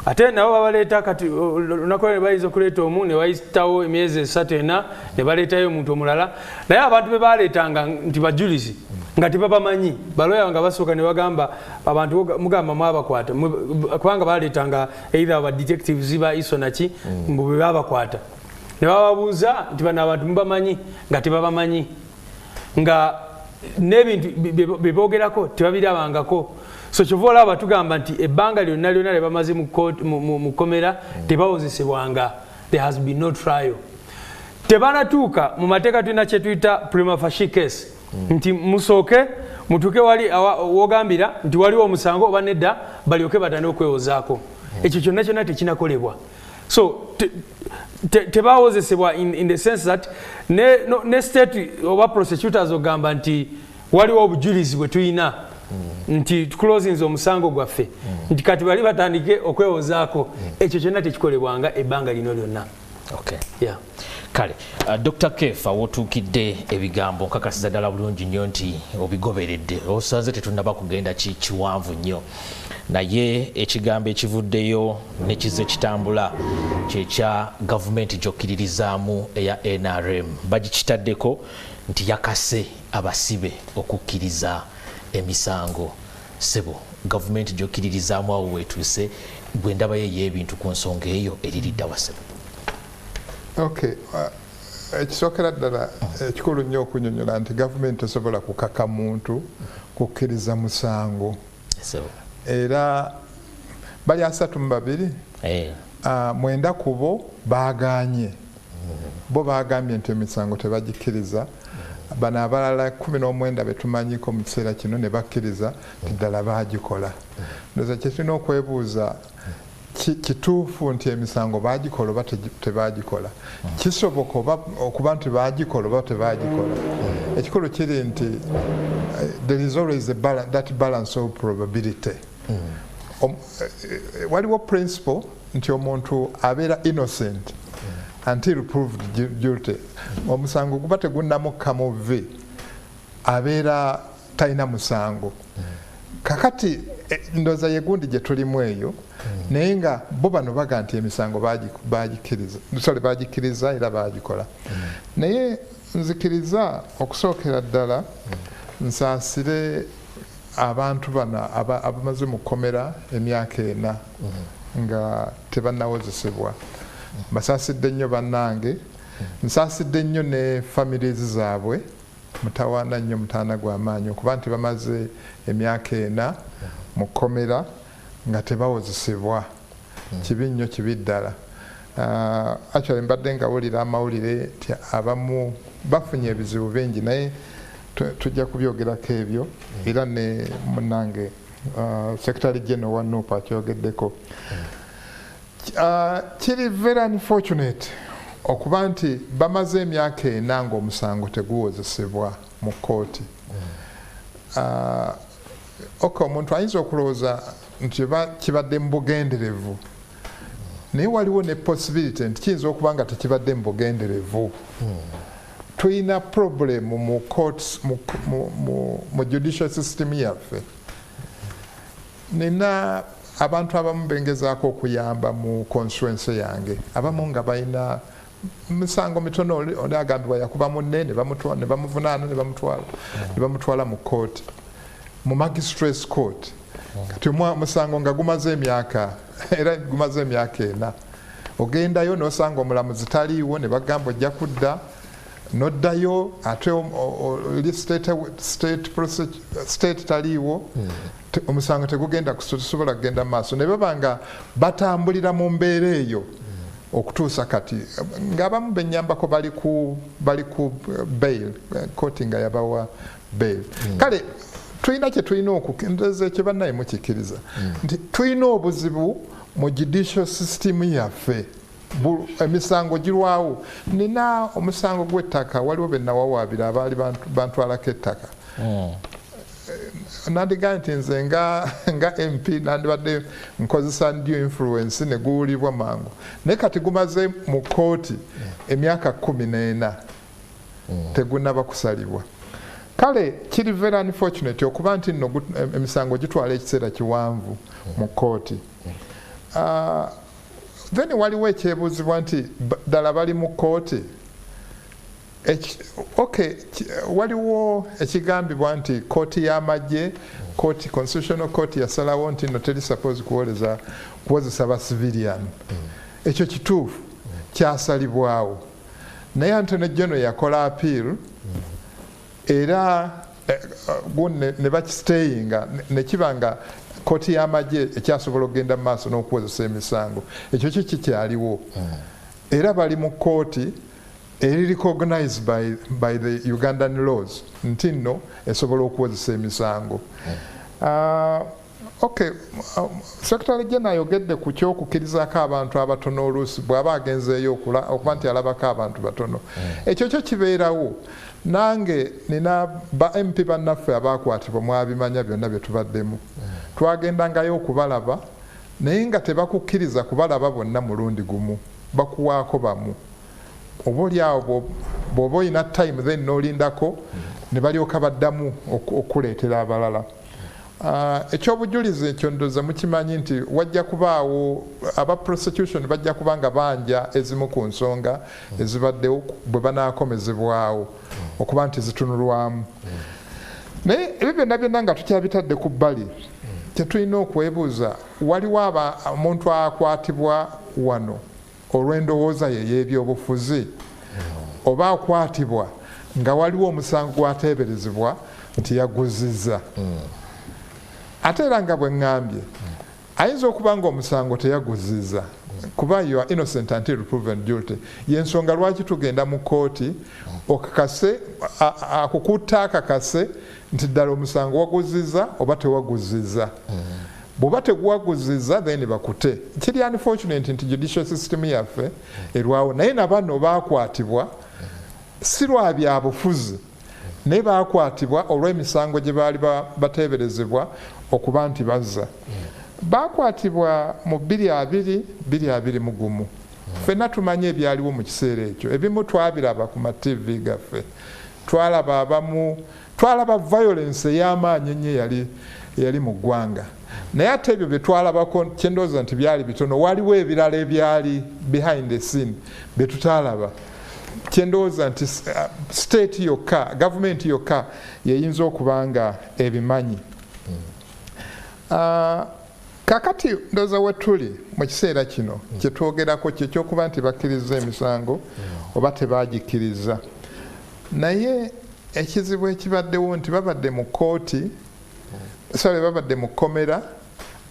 ate nabo babaleeta kati olunaku ne bayinza okuleeta omu ne bayitawo emyezi 3 ne baleetayo omuntu omulala naye abantu be baleetanga nti bajulizi nga tebabamanyi baloya nga basooka ne bagamba abantu mugamba mwabakwata kubanga baleetanga either ba detectives ba iso naki mbu be babakwata ne bababuuza nti bano abantu mubamanyi nga tebabamanyi nga n'ebintu bebogerako tebabirabangako. So kyova olaba tugamba nti ebbanga lyonna lye bamaze mu kkomera tebawozesebwanga. There has been no trial. Tebanatuuka mu mateeka tulina kye tuyita prima facie case nti musooke mutuuke wali wogambira nti waliwo omusango oba nedda balyoke batandika okwewozaako. Ekyo kyonna tekinakolebwa. So tebawozesebwa in the sense that ne state oba prosecutors ogamba nti waliwo obujulizi bwe tuyina nti tukulozinze omusango gwaffe nti kati bali batandike okwewozaako. Ekyo kyonna tekikolebwanga ebbanga lino lyonna. Kale Dr. Kefa wotuukidde ebigambo nkakasiza ddala bulungi nnyo nti obigoberedde, osanze tetunnaba kugenda kiwanvu nnyo, naye ekigambo ekivuddeyo ne kize kitambula kyekya gavumenti gy'okkiririzaamu eya NRM. Bagikitaddeko nti yakase abasibe okukkiriza emisango. Sebo gavumenti gy'okkiririzaamu awo weetuuse bwe ndaba ye y'ebintu ku nsonga eyo eriridda wasebo. Ekisookera ddala ekikulu nnyo okunyonyola nti gavumenti esobola kukaka muntu kukkiriza musango. Era bali 32 mwenda ku bo baaganye. Bo baagambye nti emisango tebagikkiriza. Bano abalala 19 betumanyiko mu kiseera kino ne bakkiriza nti ddala baagikola. Ndowooza kye tulina okwebuuza kituufu nti emisango baagikola oba tebaagikola. Kisoboka okuba nti baagikola oba tebaagikola. Ekikulu kiri nti there is always that balance of probability. Waliwo principle nti omuntu abeera innocent until proved guilty. Omusango guba tegunnamukka mu vve abeera talina musango. Kakati ndowooza ye gundi gye tulimu eyo naye nga bo bano baga nti emisango bagikkiriza era baagikola. Naye nzikiriza okusookera ddala nsaasire abantu bano abamaze mu kkomera emyaka 4 nga tebannawozesebwa. Basaasidde nnyo bannange, nsaasidde nnyo ne families zaabwe, mutawaana nnyo mutaana gw'amaanyi okuba nti bamaze emyaka 4 mu kkomera nga tebawozesebwa. Kibi nnyo, kibi ddala. Actually mbadde ngawulira amawulire nti abamu bafunye ebizibu bingi naye tujja kubyogerako ebyo era ne munnange Secretary General wa NUP akyogeddeko. Kiri very unfortunate okuba nti bamaze emyaka 4 ng'omusango teguwozesebwa mu kkooti. Omuntu ayinza okulowooza nti kibadde mu bugenderevu naye waliwo ne possibility nti kiyinza okuba nga tekibadde mu bugenderevu. Tuyina problem mu courts mu judicial system yaffe. Nina abantu abamu bengezaako okuyamba mu constituency yange, abamu nga balina misango mitono oli agambibwa yakuba munne ne bamuvunaana ne bamutwala mu kooti mu magistrates court kati musango nga gumaze emyaka era gumaze emyaka 4 ogendayo nosanga omulamuzi taliiwo ne bagamba ojja kudda noddayo ate state taliiwo omusango tegugenda kusobola kugenda maaso ne babanga batambulira mu mbeera eyo okutuusa kati ng'abamu benyambako bali ku bail kooti nga yabawa bail kale tulina kye tulina okukendeeza ekyo bannaye mukikkiriza nti tulina obuzibu mu judicial system yaffe emisango girwawo nina omusango gw'ettaka waliwo bennawawaabira abaali bantwalako ettaka nandigaa nti nze nga MP nandibadde nkozesa ndio influence ne guwulibwa mangu naye kati gumaze mu kooti emyaka 14 tegunaba kusalibwa kale kiri very unfortunate okuba nti nno emisango gitwala ekiseera kiwanvu mu kooti then waliwo ekyebuuzibwa nti ddala bali mu kooti waliwo ekigambibwa nti kooti y'amagye constitutional court yasalawo nti no teri suppose kuwozesa ba civilian ekyo kituufu kyasalibwawo naye Anthony General yakola appeal era ne bakistayinga nekibanga kooti y'amagye ekyasobola okugenda mu maaso n'okukozesa emisango ekyo kikyaliwo era bali mu kooti eri recognized by the Ugandan laws nti nno esobola okukozesa emisango Secretary General ayogedde ku ky'okukkirizaako abantu abatono oluusi bw'aba agenzeeyo okuba nti alabako abantu batono ekyo kyo kibeerawo nange nina ba MP bannaffe abakwatibwa mwabimanya byonna bye tubaddemu twagendangayo okubalaba naye nga tebakukkiriza kubalaba bonna mulundi gumu bakuwaako bamu oba oliawo bw'oba olina time then n'olindako ne balyoka baddamu okuleetera abalala ekyobujulizi ekyo ndoza mukimanyi nti wajja kubaawo aba prosecution bajja kubanga banja ezimu ku nsonga ezibaddewo bwe banaakomezebwawo okuba nti zitunulwamu naye ebyo byonna byonna nga tukyabitadde ku bbali tetulina okwebuuza waliwo omuntu akwatibwa wano olw'endowooza ye y'ebyobufuzi oba akwatibwa nga waliwo omusango gwateeberezebwa nti yaguzizza ate era nga bwe ŋŋambye ayinza okuba nga omusango teyaguzizza kuba you are innocent until proven guilty yensonga lwaki tugenda mu kooti okakase akukutta akakase nti ddala omusango waguzizza oba tewaguzizza bw'oba teguwaguzizza then bakute kiri unfortunate nti judicial system yaffe erwawo naye nabano baakwatibwa si lwa byabufuzi naye baakwatibwa olw'emisango gye baali bateeberezebwa okuba nti bazza baakwatibwa mu 2021 ffenna tumanye ebyaliwo mu kiseera ekyo ebimu twabiraba ku mativi gaffe twalaba violence ey'amaanyi ennyo yali mu ggwanga naye ate ebyo bye twalabako kyendooza nti byali bitono waliwo ebirala ebyali behind the scene bye tutaalaba kyendooza nti state yokka gavumenti yokka yeyinza okuba nga ebimanyi kakati ndooza wetuli mu kiseera kino kyetwogerako kyekyokuba nti bakkiriza emisango oba tebagikkiriza naye ekizibu ekibaddewo nti babadde mu kooti babadde mu kkomera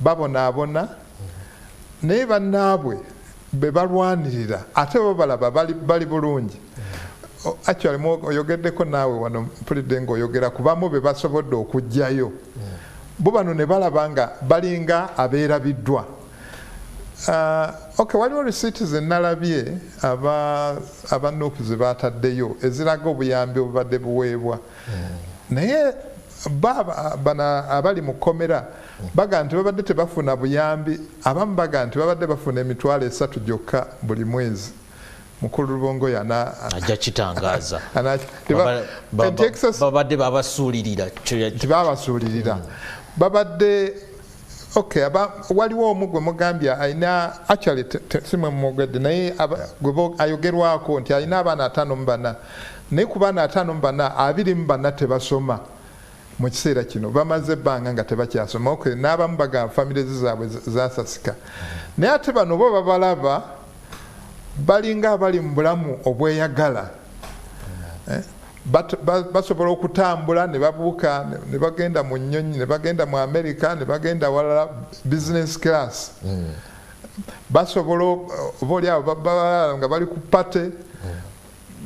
babonaabona naye bannaabwe be balwanirira ate bo balaba bali bulungi actually oyogeddeko naawe wano mpulidde ng'oyogera kubamu be basobodde okugjayo bo bano ne balaba nga balinga abeerabiddwa waliwo risiiti ze nalabye aba NUP ze baataddeyo eziraga obuyambi obubadde buweebwa naye bano abali mu kkomera baga nti babadde tebafuna buyambi abamu baga nti babadde bafuna emitwalo 3 gyokka buli mwezi mukulu Lubongo ajja kitangaza babadde babasuulirira tebabasuulirira babadde okay waliwo omugwe mugambya aina actually simwe mugwedde naye gwebo ayogerwako nti aina abaana 5 mu bana naye ku baana 5 mu bana 2 mu bana tebasoma mu kiseera kino bamaze ebbanga nga tebakyasoma okay n'abamu baga famire zaabwe zasasika naye ate bano bo babalaba balinga abali mu bulamu obweyagala basobola okutambula ne babuuka ne bagenda mu nnyonyi ne bagenda mu America ne bagenda walala business class basobola obaoliawo babalala nga bali ku pate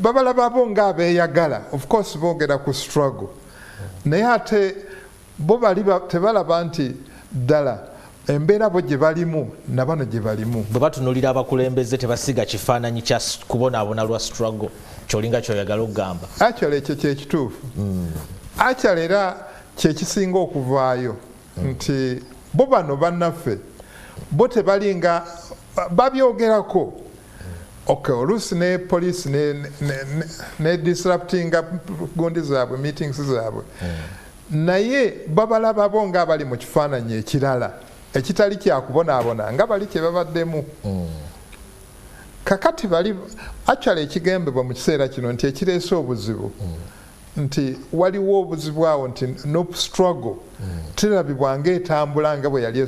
babalaba bo nga abeeyagala of course boogera ku struggle naye ate bo bali tebalaba nti ddala embeera bo gye balimu nabano gye balimu bwe batunulira abakulembeze tebasiga kifaananyi kya kubonaabona lwa struggle kyolinga kyoyagala okugamba actually ekyo kyekituufu actually era kyekisinga okuvaayo nti bo bano bannaffe bo tebalinga babyogerako okay oluusi ne poliisi ne disruptinga gundi zaabwe meetings zaabwe naye babalaba bo nga abali mu kifaananyi ekirala ekitali kyakubonaabona nga bali kye babaddemu kakati bali actually ekigembebwa mu kiseera kino nti ekireese obuzibu nti waliwo obuzibu awo nti no struggle terabibwa ngaetambula nga bwe yali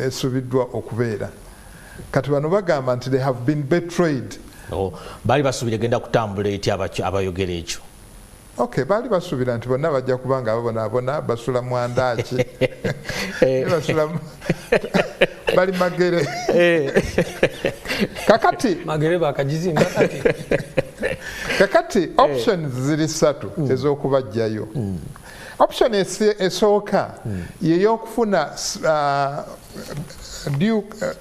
esuubiddwa okubeera kati bano bagamba nti they have been betrayed baali basuubira egenda kutambula eti abayogera ekyo okay baali basuubira nti bonna bajja kuba nga babonaabona basula mu andaaki basula bali magere kakati magere bakagizinga kakati options ziri 3 ez'okubajjayo option esooka yeyokufuna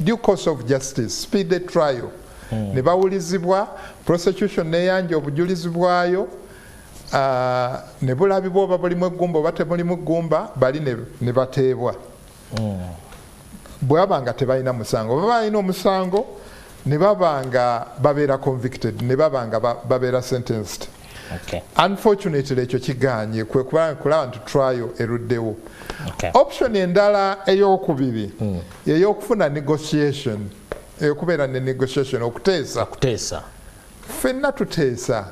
due course of justice speedy trial ne bawulizibwa prosecution neyanja obujulizi bwayo ne bulabibwa oba bulimu eggumba oba tebulimu eggumba bali ne bateebwa bwaba nga tebalina musango oba balina omusango ne baba nga babeera convicted ne baba nga babeera sentenced unfortunately ekyo kiganye kulaba nti trial eruddewo option endala eyokubiri yeyokufuna negotiation okubeera ne negotiation okuteesa ffenna tuteesa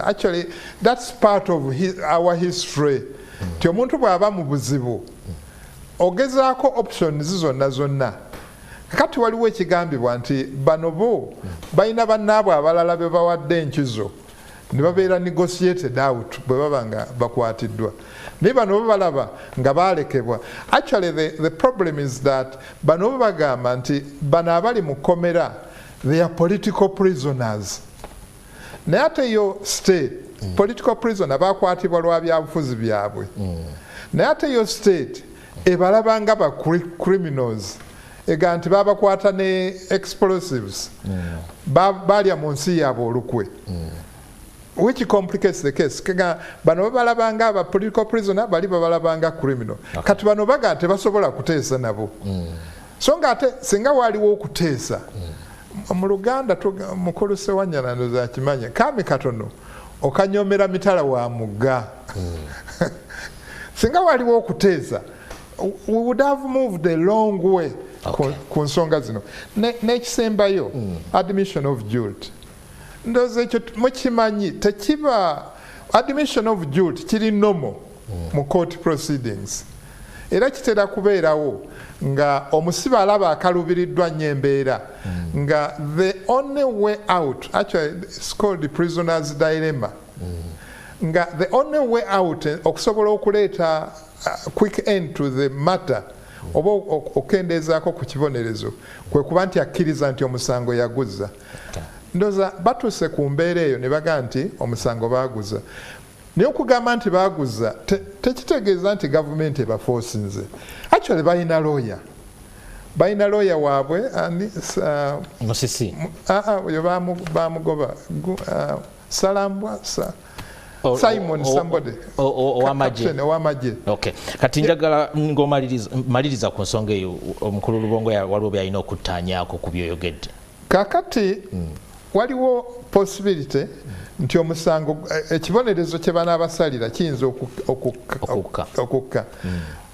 actually that's part of our history ti omuntu bw'aba mu buzibu ogezaako options zonna kakati waliwo ekigambibwa nti bano bo balina bannaabwe abalala be bawadde enkizo ne babeera negotiated out bwe baba nga bakwatiddwa naye bano bo balaba nga balekebwa actually the problem is that bano bo bagamba nti bano abali mu kkomera they are political prisoners naye ate yo state political prisoner bakwatibwa lwa byabufuzi byabwe naye ate yo state ebalaba nga ba criminals ega nti babakwata ne explosives balya mu nsi yaabwe olukwe which complicates the case kega bano babalaba nga aba political prisoner bali babalaba nga criminal kati bano baga tebasobola kuteesa nabo so nga ate singa waliwo okuteesa mu Luganda mukulu Sewanyana ndoza akimanya kami katono okanyomera mitala wa mugga singa waliwo okuteesa we would have moved a long way ku nsonga zino n'ekisembayo admission of guilt ndoza ekyo mukimanyi tekiba admission of guilt kiri normal mu court proceedings era kitera kubeerawo nga omusibe alaba akalubiriddwa nnyo embeera nga the only way out actually it's called the prisoner's dilemma nga the only way out okusobola okuleeta quick end to the matter oba okendeezaako ku kibonerezo kwe kuba nti akkiriza nti omusango yaguza ndoza batuuse ku mbeera eyo ne baga nti omusango baaguza naye okugamba nti baaguza tekitegeeza nti gavumenti ebafoosinze actually balina lawyer waabwe Musisi oyo bamugoba Salambwa Simon somebody owamagye kati njagala ngomaliriza ku nsonga eyo omukulu Lubongo waliwo byalina okuttaanyaako ku byoyogedde kakati waliwo possibility nti omusango ekibonerezo kye banaabasalira kiyinza okukka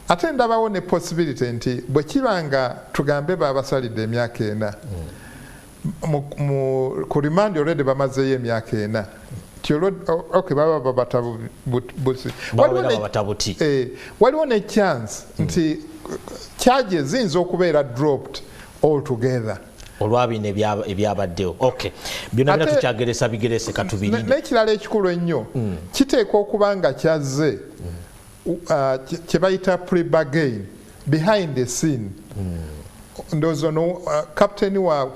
ate ndabawo ne possibility nti bwe kibanga tugambe babasalidde emyaka 4 ku remand already bamazeyo emyaka 4 okay baba babatabuti waliwo ne chance nti charges ziyinza okubeera dropped altogether olwabino ebyabaddewo okay byonna byonna tukyageresa bigerese katubirire n'ekirala ekikulu ennyo kiteekwa okuba nga kyazze kye bayita pre-bargain behind the scene ndowooza no kapiteni wa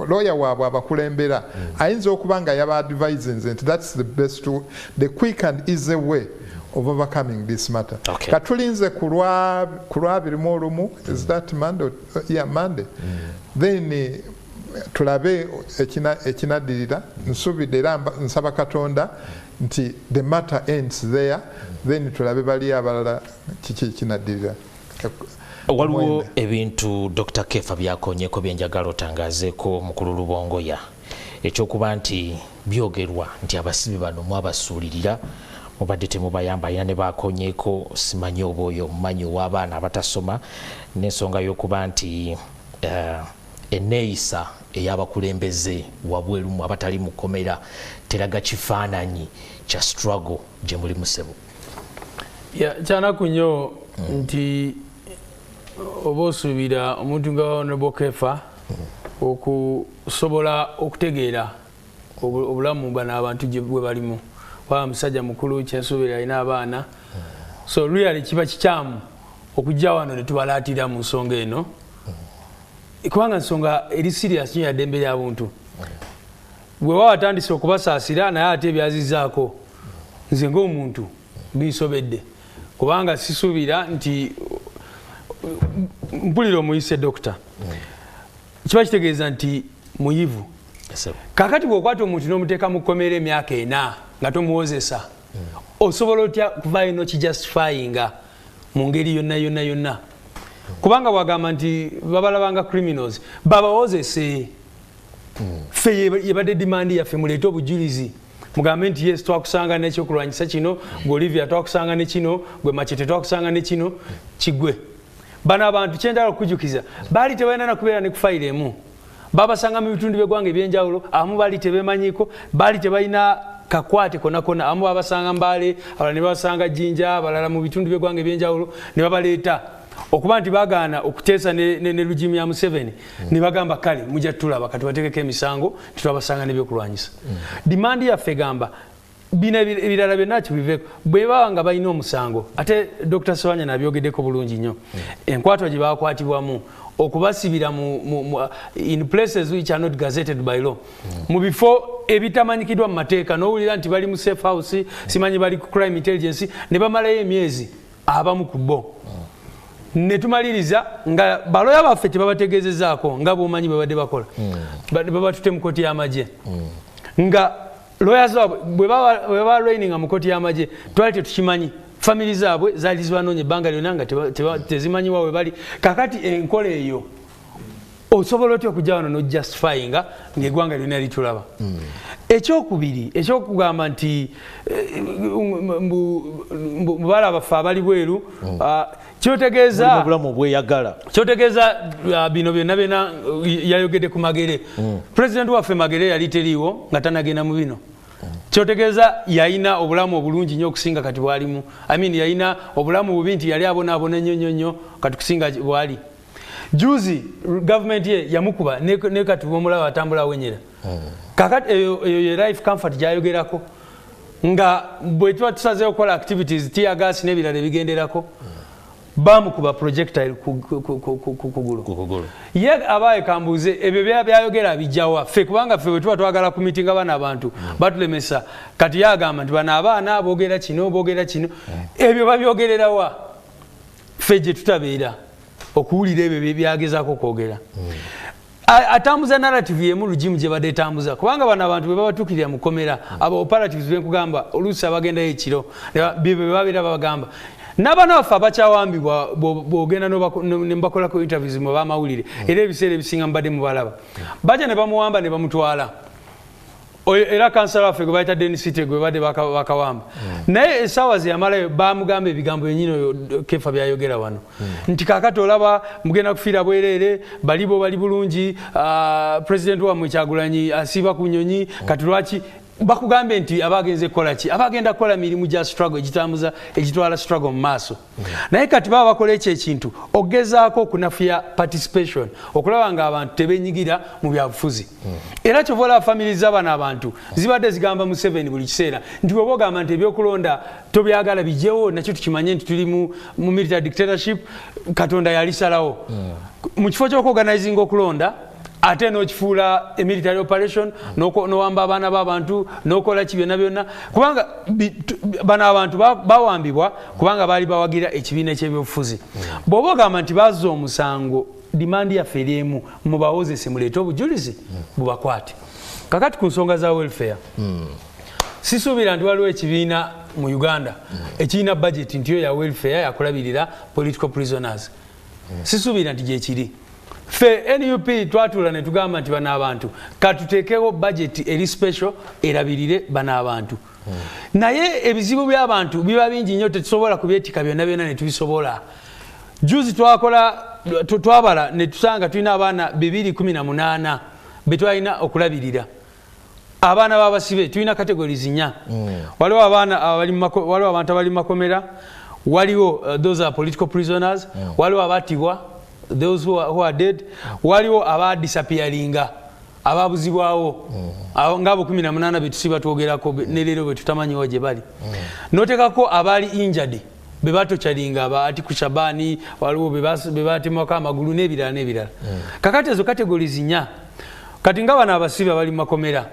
lawyer waabwe abakulembera ayinza okuba nga yaba advising nti that's the best the quick and easy way of overcoming this matter. Katulinze ku lwabirimu is that Monday? Yeah, Monday. Then tulabe ekinadirira nsubidde era nsaba Katonda nti the matter ends there, then tulabe bali abalala kiki ekinadirira. Waliwo ebintu Dr. Kefa byakonyeko byenjagala otangazeeko mukulu Lubongoya ekyokuba nti byogerwa nti abasibe bano mwabasuulirira mubadde temubayamba ayina ne bakonyeko simanyi oba oyo mumanyi w'abaana abatasoma n'ensonga y'okuba nti enneeyisa ey'abakulembeze wabweru mu abatali mukomera teraga kifaananyi kya struggle gye muli musebo. Kyanaku nnyo nti oba osuubira omuntu nga Honorable Kefa okusobola okutegeera obulamu bano abantu bwe balimu. Wa musajja mukulu kyensuubira alina abaana, so really kiba kikyamu okujja wano ne tubalaatira mu nsonga eno kubanga nsonga eri serious nnyo yadde embeera y'abuntu. Bwe watandise okubasaasira naye ate ebyazizzaako nze ng'omuntu binsobedde kubanga sisuubira nti mpulira omuyise dokita kiba kitegeeza nti muyivu. Kakati bw'okwata omuntu n'omuteeka mu kkomera emyaka 4 nga tomuwozesa osobola otya kuvaayo nokijustifyinga mu ngeri yonna kubanga bwagamba nti babalabanga criminals babawozese ffe yebadde dimandi yaffe muleete obujulizi mugambe nti yes twakusanga nekyokulwanyisa kino gwe Olivia twakusanga ne kino gwe Machete twakusanga ne kino kigwe. Bano abantu kyendala okujukiza baali tebalina nakubeera ne kufayira emu babasanga mu bitundu by'eggwanga ebyenjawulo amu baali tebemanyiko baali tebalina kakwate kona amu babasanga Mbale abalala ne babasanga Jinja abalala mu bitundu by'eggwanga ebyenjawulo ne babaleeta okuba nti bagaana okuteesa ne lujimu ya Museveni ne bagamba kale mujja tulaba kati bateekeko emisango tutwabasanga n'ebyokulwanyisa. Dimandi yaffe gamba bino ebirala byonna kibiveeko bwe baba nga balina omusango ate Dr. Sewanya nabyogeddeko bulungi nnyo enkwatwa gye bakwatibwamu okubasibira in places which are not gazetted by law mu bifo ebitamanyikiddwa mu mateeka n'owulira nti bali mu safe house simanyi bali ku crime intelligence ne bamalayo emyezi abamu ku bo ne tumaliriza nga baloya baffe tebabategeezezaako nga bw'omanyi bwe badde bakola babatute mu kkooti y'amagye nga lawyers bwe baba raininga mu kkooti y'amagye twali tetukimanyi family zaabwe zaali zibanoonya ebbanga lyonna nga tezimanyiwa we bali. Kakati enkola eyo osobola otya okujja wano nojustifyinga ng'eggwanga lyonna litulaba. Ekyokubiri ekyokugamba nti mubala baffe abali bweru kyotegeeza bino byonna yayogedde ku Magere. President waffe Magere yali teriiwo nga tanagenda mu bino. Kyotegeeza yayina obulamu obulungi nnyo okusinga kati bwalimu. Yayina obulamu bubi nti yali abonaabona nnyo kati kusinga bwali. Juzi government ye yamukuba ne kati bw'omulaba atambula awenyera. Kakati eyo ye life comfort gyayogerako nga bwe tuba tusazeewo okukola activities tear gas n'ebirala ebigenderako bamukuba projectile kugulu. Ye abaye kambuuze ebyo byayogera bijjawa ffe kubanga ffe bwe tuba twagala ku mitinga bana abantu batulemesa kati yagamba nti bano abaana boogera kino ebyo babyogererawa ffe gye tutabeera okuwulira ebyo byagezaako okwogera. Atambuza narrative yemu lujimu gye badde etambuza kubanga bano abantu bwe babatukirira mu kkomera abo operatives benkugamba oluusi abagendayo ekiro bye babeera babagamba n'abaana baffe abakyawambibwa bw'ogenda ne mbakolako interviews mu b'amawulire era ebiseera ebisinga mubadde mubalaba bajja ne bamuwamba ne bamutwala era kansala waffe gwe bayita denisite gwe badde bakawamba naye essaawa ze yamalayo bamugamba ebigambo byenyini oyo kefa byayogera wano nti kaakati olaba mugenda kufiira bwereere balibo bali bulungi pulezidenti wammwe Kyagulanyi asiiba ku nnyonyi kati lwaki bakugambe nti abagenze kukola ki abagenda kukola mirimu gya struggle egitambuza egitwala struggle mu maaso naye kati baba bakola ekyo ekintu ogezaako okunafuya participation okulaba nga abantu tebenyigira mu byabufuzi era kyova olaba family z'abana abantu zibadde zigamba mu 7 buli kiseera nti bwe bogamba nti ebyokulonda tobyagala bijjewo nakyo tukimanye nti tuli mu military dictatorship Katonda yalisalawo mu kifo ky'okuorganizinga okulonda ate n'okifuula military operation n'owamba abaana b'abantu n'okola ki byonna byonna kubanga bano abantu bawambibwa kubanga baali bawagira ekibiina ky'ebyobufuzi bw'oba ogamba nti bazza omusango dimandi yaffe eri emu mubawozese muleete obujulizi bubakwate kakati ku nsonga za welfare sisuubira nti waliwo ekibiina mu Uganda ekirina budget nti yo ya welfare yakulabirira political prisoners sisuubira nti gyekiri fe NUP twatula ne tugamba nti bana abantu katutekewo budget eri special erabirire bana abantu naye ebizibu by'abantu biba bingi nnyo tetusobola kubyetika byonna byonna ne tubisobola juzi twabala ne tusanga tulina abaana 218 betwalina okulabirira abaana b'abasibe tulina categories 4 waliwo abantu abali mu makomera waliwo those are political prisoners waliwo abatibwa those who are dead waliwo aba disappearinga ababuzibwawo ngabo 18 betusiba twogerako ne leero betutamanyiwo gye bali notekako abali injured bebato chalinga ati kushabani waliwo bebatemako amagulu n'ebirala kakati ezo categories 4 kati nga bana abasibe bali makomera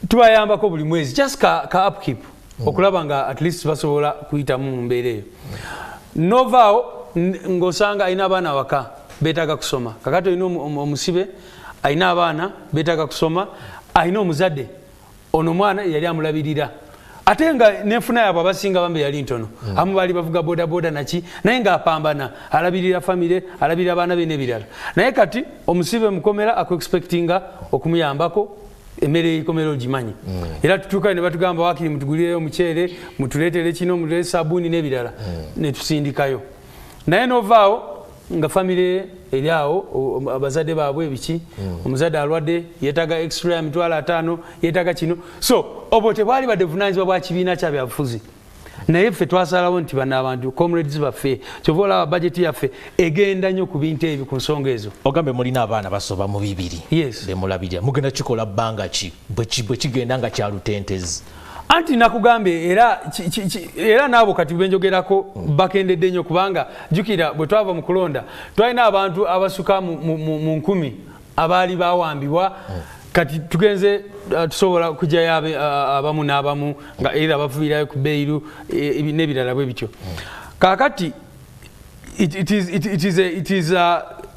tubayambako buli mwezi just ka upkeep okulaba nga at least basobola kuyita mu mbeera eyo novao ngosanga aina abaana waka betaga kusoma kakati ino omusibe aina abaana betaga kusoma aina omuzadde ono mwana yali amulabirira ate nga nefuna yabo abasinga bambe yali ntono amu bali bavuga boda boda naki naye nga apambana alabirira family alabirira abaana be n'ebirala naye kati omusibe mukomera expectinga okumuyambako emere ikomero gimanyi era tutuka ne batugamba wakiri mutugulire omuchere mutuletere kino mutule sabuni n'ebirala ne tusindikayo naye novao nga family eliawo abazadde baabwe ebiki omuzadde alwadde yetaga x-ray ya mitwalo 5 yetaga kino so obote bwali badevunanyizibwa bwa kibiina kya byabufuzi naye ffe twasalawo nti bana abantu comrades baffe kyovola budget yaffe egenda nnyo ku bintu ebyo ku nsonga ezo ogambe mulina abaana basoba mu 2 bemulabirira mugenda kikola bbanga ki bwe kigenda nga kyalutentezi anti nakugambe era nabo kati benjogerako bakendedde nnyo kubanga jukira bwe twava mu kulonda twalina abantu abasuka mu 10 abaali bawambibwa kati tugenze tusobola kujjayo abamu n'abamu nga era bavuirayo ku beiru n'ebirala bwe bityo kakati it is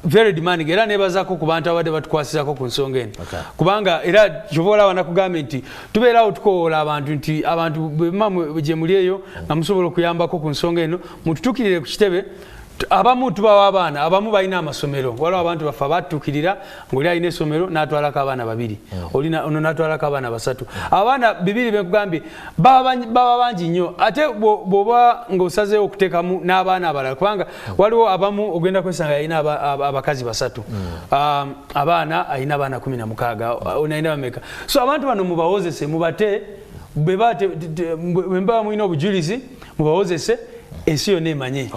very demanding era nebazako ku bantu abadde batukwasizako ku nsonga eno kubanga era kyovola wanakugambe nti tubeerawo tukoola abantu nti abantu gye muli eyo nga musobola okuyambako ku nsonga eno mututukirire ku kitebe abamu tubawa abaana abamu balina amasomero waliwo abantu bafe abatuukirira ng'oli alina essomero n'atwalako abaana 2 ono n'atwalako abaana 3 abaana 2 benkugambye baba bangi nnyo ate bw'oba ng'osazeewo okuteekamu n'abaana abalala kubanga waliwo abamu ogenda kwesanga alina abakazi 3 abaana alina abaana 16 nalina bameka so abantu bano mubawozese mubate bwe mbaba mulina obujulizi mubawozese ensi yonna emanye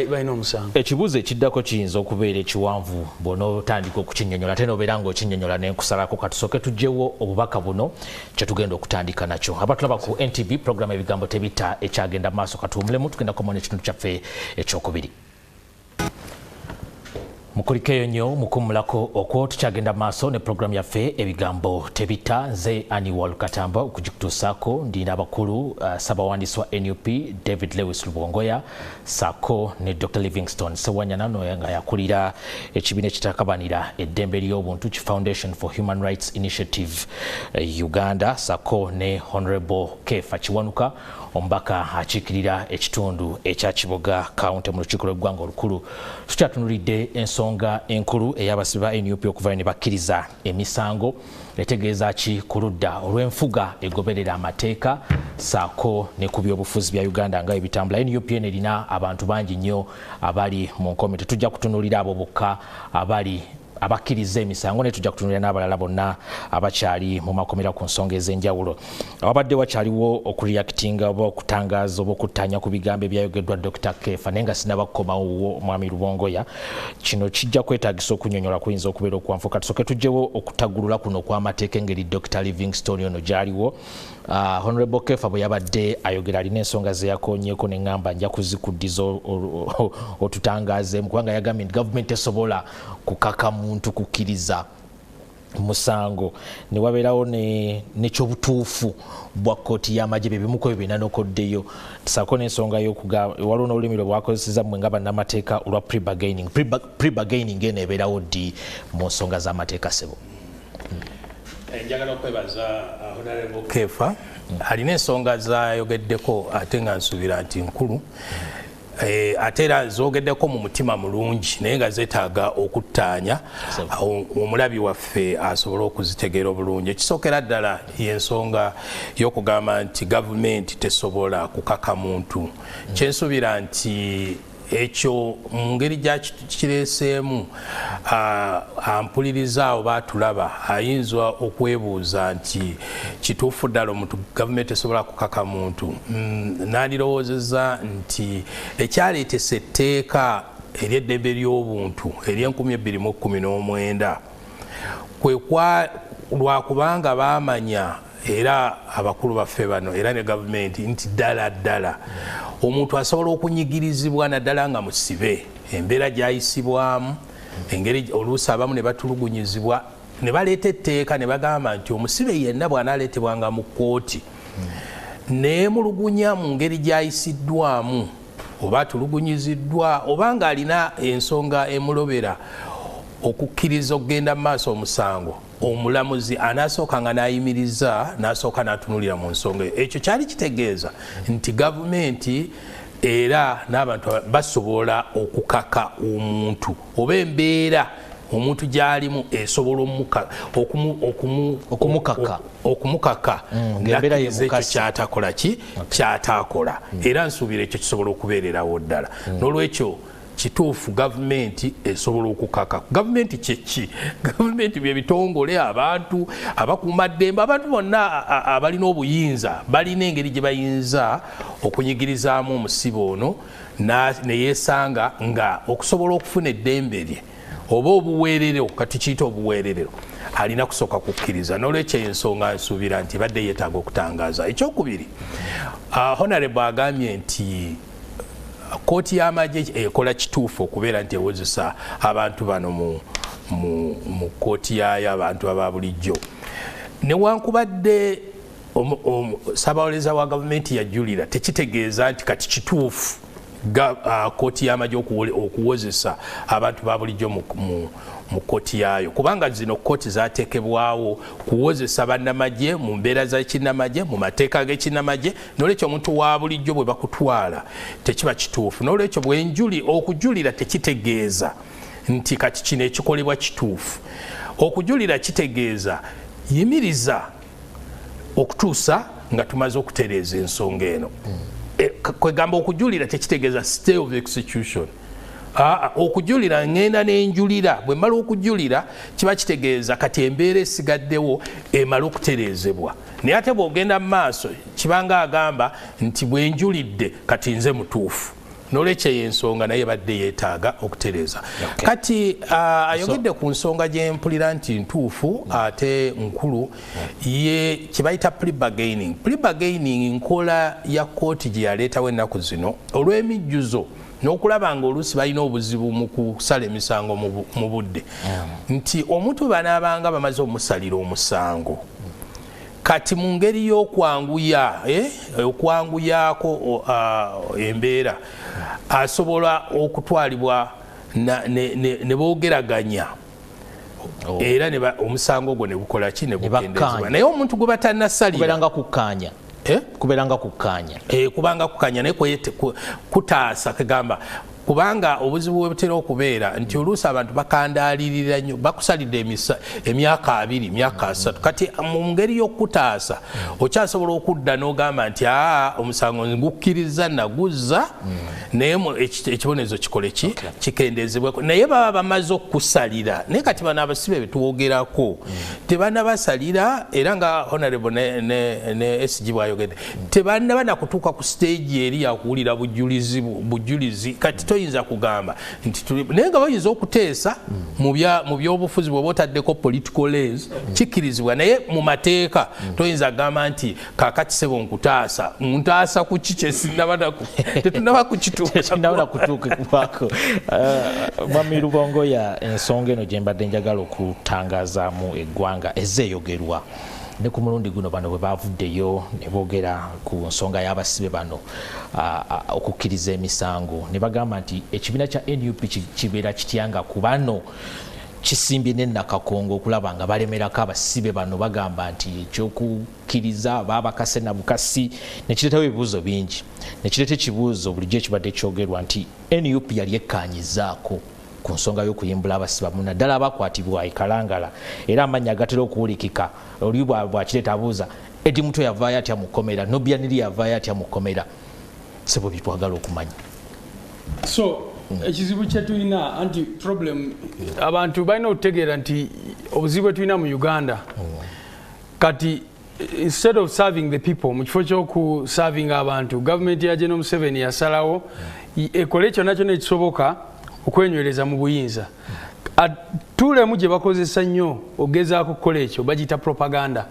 balina omusango ekibuuzo ekiddako kiyinza okubeera ekiwanvu bw'onootandika okukinnyonnyola ate n'obeera ng'okinnyonnyola n'enkusalako katusooke tuggyewo obubaka buno kye tugenda okutandika nakyo abatulaba ku NTV programu ebigambo tebitta ekyagenda maaso katuwumulemu tugenda komona ekitundu kyaffe ekyokubiri mukulikeyo nnyo mukummulako okwo tukyagenda maaso ne programu yaffe ebigambo tebitta nze annual katamba okugikutuusaako ndina abakulu ssabawandiisi wa NUP David Lewis Lubongoya saako ne Dr Livingstone Sewanyana nga yakulira ekibiina ekitakabanira eddembe ly'obuntu ki Foundation for Human Rights Initiative Uganda saako ne Honorable Kefa Kiwanuka omubaka akiikirira ekitundu ekya Kiboga County mu lukiiko lw'eggwanga olukulu tukyatunulidde ensonga nsonga enkulu ey'abasibe ba NUP okuvayo ne bakkiriza emisango etegeeza ki ku ludda olw'enfuga egoberera amateeka saako ne ku byobufuzi bya Uganda nga ebitambula. NUP erina abantu bangi nnyo abali mu nkomyo. Tetujja kutunuulira abo bokka abakkiriza emisango ne tujja kutunuulira n'abalala bonna abakyali mu makomera ku nsonga ez'enjawulo. Wabadde wakyaliwo okureactinga oba okutangaaza oba okuttanya ku bigambo ebyayogeddwa Dr. Kefa naye nga sinnabakukomawo Mwami Rubongoya. Kino kijja kwetaagisa okunnyonnyola kuyinza okubeera okwanfuuka. Tusooke tujjewo okutaggulula kuno kw'amateeka engeri Dr. Livingstone ono gy'aliwo. Honorable Kefa bwe yabadde ayogera alina ensonga ze yakoonyeeko ne ŋŋamba nja kuzikuddiza otutangazeemu kubanga yagambye nti gavumenti esobola kukaka muntu kukkiriza musango ne wabeerawo nekyobutuufu bwa kkooti y'amagye bye bimu ku ebyo binanokoddeyo. Tusaako n'ensonga waliwo n'olulimi lwe bwakozeseza mmwe nga bannamateeka olwa pre-bargaining. Pre-bargaining eno ebeerawo ddi mu nsonga z'amateeka sebo? Njagala okwebaza Honorable Kefa alina ensonga zayogeddeko ate nga nsuubira nti nkulu ate era zogeddeko mu mutima mulungi naye nga zeetaaga okuttaanya omulabi waffe asobole okuzitegeera obulungi. Ekisookera ddala y'ensonga y'okugamba nti gavumenti tesobola kukaka muntu. Kyensuubira nti ekyo mu ngeri gyakireeseemu ampuliriza awo baatulaba ayinza okwebuuza nti kituufu ddala omuntu gavumenti esobola kukaka muntu. N'alirowoozeza nti ekyaleetesa etteeka ery'eddembe ly'obuntu ery'2019 lwakubanga baamanya era abakulu baffe bano era ne gavumenti nti ddala omuntu asobola okunyigirizibwa naddala nga musibe embeera gy'ayisibwamu engeri oluusi abamu ne batulugunyizibwa ne baleeta etteeka ne bagamba nti omusibe yenna bw'anaaleetebwanga mu kkooti neemulugunya mu ngeri gy'ayisiddwamu oba atulugunyiziddwa oba ng'alina ensonga emulobera okukkiriza okugenda mu maaso omusango, omulamuzi anaasooka nga n'ayimiriza n'asooka n'atunulira mu nsonga eyo. Ekyo kyali kitegeeza nti gavumenti era n'abantu basobola okukaka omuntu oba embeera omuntu gy'alimu esobola okumukaka ng'akkiriza ekyo kyatakola kyataakola era nsuubira ekyo kisobola okubeererawo ddala. N'olwekyo kituufu gavumenti esobola okukaka. Gavumenti kyeki? Gavumenti bye bitongole, abantu abakuumaddembe, abantu bonna abalina obuyinza balina engeri gye bayinza okunyigirizaamu omusibe ono ne yeesanga nga okusobola okufuna eddembe lye oba obuweerero, kati kiyita obuweerero, alina kusooka kukkiriza. N'olwekyo ensonga nsuubira nti badde yeetaaga okutangaaza. Ekyokubiri, Honorable agambye nti kkooti y'amagye ekola kituufu okubeera nti ewozesa abantu bano mu kkooti yaayo abantu aba bulijjo. Newankubadde ssaabawolereza wa gavumenti yajulira, tekitegeeza nti kati kituufu kkooti y'amagye okuwozesa abantu ba bulijjo mu kkooti yaayo, kubanga zino kkooti zaateekebwawo kuwozesa bannamagye mu mbeera za kinnamagye, mu mateeka g'ekinnamagye. N'olwekyo omuntu wa bulijjo bwe bakutwala tekiba kituufu. N'olwekyo okujulira tekitegeeza nti kati kino ekikolebwa kituufu. Okujulira kitegeeza yimiriza okutuusa nga tumaze okutereeza ensonga eno. Kwegamba okujulira tekitegeeza stay of execution. Okujulira ngenda n'enjulira, bwe mmala okujulira kiba kitegeeza kati embeera esigaddewo emala okutereezebwa. Naye ate bw'ogenda mu maaso kibanga agamba nti bwe njulidde kati nze mutuufu. N'olwekyo y'ensonga naye badde yeetaaga okutereeza. Kati ayogedde ku nsonga gye mpulira nti ntuufu ate nkulu ye kibayita pre-bargaining. Pre-bargaining nkola ya kkooti gye yaleetawo ennaku zino olw'emijjuzo n'okulaba ng'oluusi balina obuzibu mu kusala emisango mu budde, nti omuntu banaabanga bamaze omusalira omusango kati mu ngeri y'okwanguyaako embeera asobola okutwalibwa ne boogeraganya era omusango ogwo ne gukola ki ne gukendezebwa. Naye omuntu gwe batannasalira kubeeranga kukkaanya kubanga kukkaanya naye kutaasa kugamba kubanga obuzibu bwebutera okubeera nti oluusi abantu bakandaalirira nnyo bakusalidde emyaka 2 myaka 3 kati mu ngeri y'okutaasa okyasobola okudda n'ogamba nti omusango ngukkiriza naguzza naye ekibonezo kikole ki kikendezebwako naye baba bamaze okusalira naye kati bano abasibe betwogerako tebanabasalira era nga honorable ne SG bwayogedde tebanaba nakutuuka ku stage eri yakuwulira bujulizi kati toyinza kugamba nti naye nga bayinza okuteesa mu byobufuzi bwe botaddeko political lens kikkirizibwa naye mu mateeka toyinza kugamba nti kaakati sebo nkutaasa ntaasa ku kiki tetunaba kutuuka Mwami Rubongoya ensonga eno gye mbadde njagala okutangazaamu eggwanga ezeeyogerwa ne ku mulundi guno bano bwe bavuddeyo ne boogera ku nsonga y'abasibe bano okukkiriza emisango ne bagamba nti ekibiina kya NUP kibeera kityanga ku bano kisimbye n'ennakakongo okulaba nga balemerako abasibe bano bagamba nti ekyokukkiriza baabakase na bukasi ne kireetawo ebibuuzo bingi ne kireeta ekibuuzo bulijjo ekibadde kyogerwa nti NUP yali ekkaanyizaako ku nsonga y'okuyimbula abasibe bamu naddala abakwatibwa ekalangala era amannya agatera okuwulikika oli bwakireeta abuuza Edi Muto yavaayo atya mu kkomera Nobianiri yavaayo atya mu kkomera sebo bitwagala okumanya so ekizibu kye tulina anti problem abantu balina okutegeera nti obuzibu tulina mu Uganda kati instead of serving the people mu kifo ky'okuserving abantu government ya General Museveni yasalawo ekole kyonna kyonna ekisoboka okwenywereza mu buyinza tulemu gye bakozesa nnyo ogezaako kukola ekyo bagita propaganda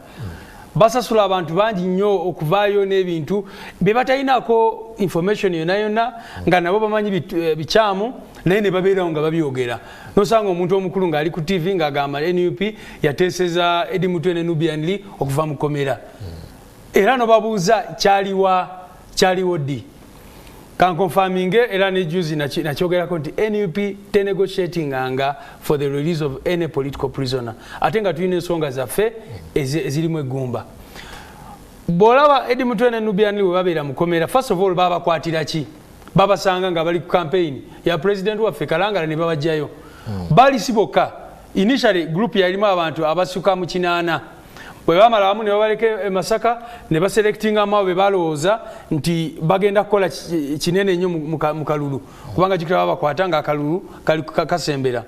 basasula abantu bangi nnyo okuvaayo n'ebintu bye batalinako information yonna yonna nga nabo bamanyi bikyamu naye ne babeerawo nga babyogera nosanga omuntu omukulu ng'ali ku TV ng'agamba NUP yateeseza Edi Muto ne Nubianli okuva mu kkomera era no babuuza kyaliwo ddi kankonfaminge era ne juzi nakyogerako nti NUP tenegotiatinganga for the release of any political prisoner ate nga tulina ensonga zaffe ezirimu eggumba bw'olaba Edi Muto ne Nubianli bwe babeera mu kkomera first of all babakwatira ki babasanga nga bali ku campaign ya president waffe Kalangala ne babajjayo bali si bokka initially group yalimu abantu abasuka mu 8 bwe bamala wamu ne babaleke Masaka ne baselectinga amawe be balowooza nti bagenda kukola kinene nnyo mu kalulu kubanga jikira babakwata nga akalulu kali kasembera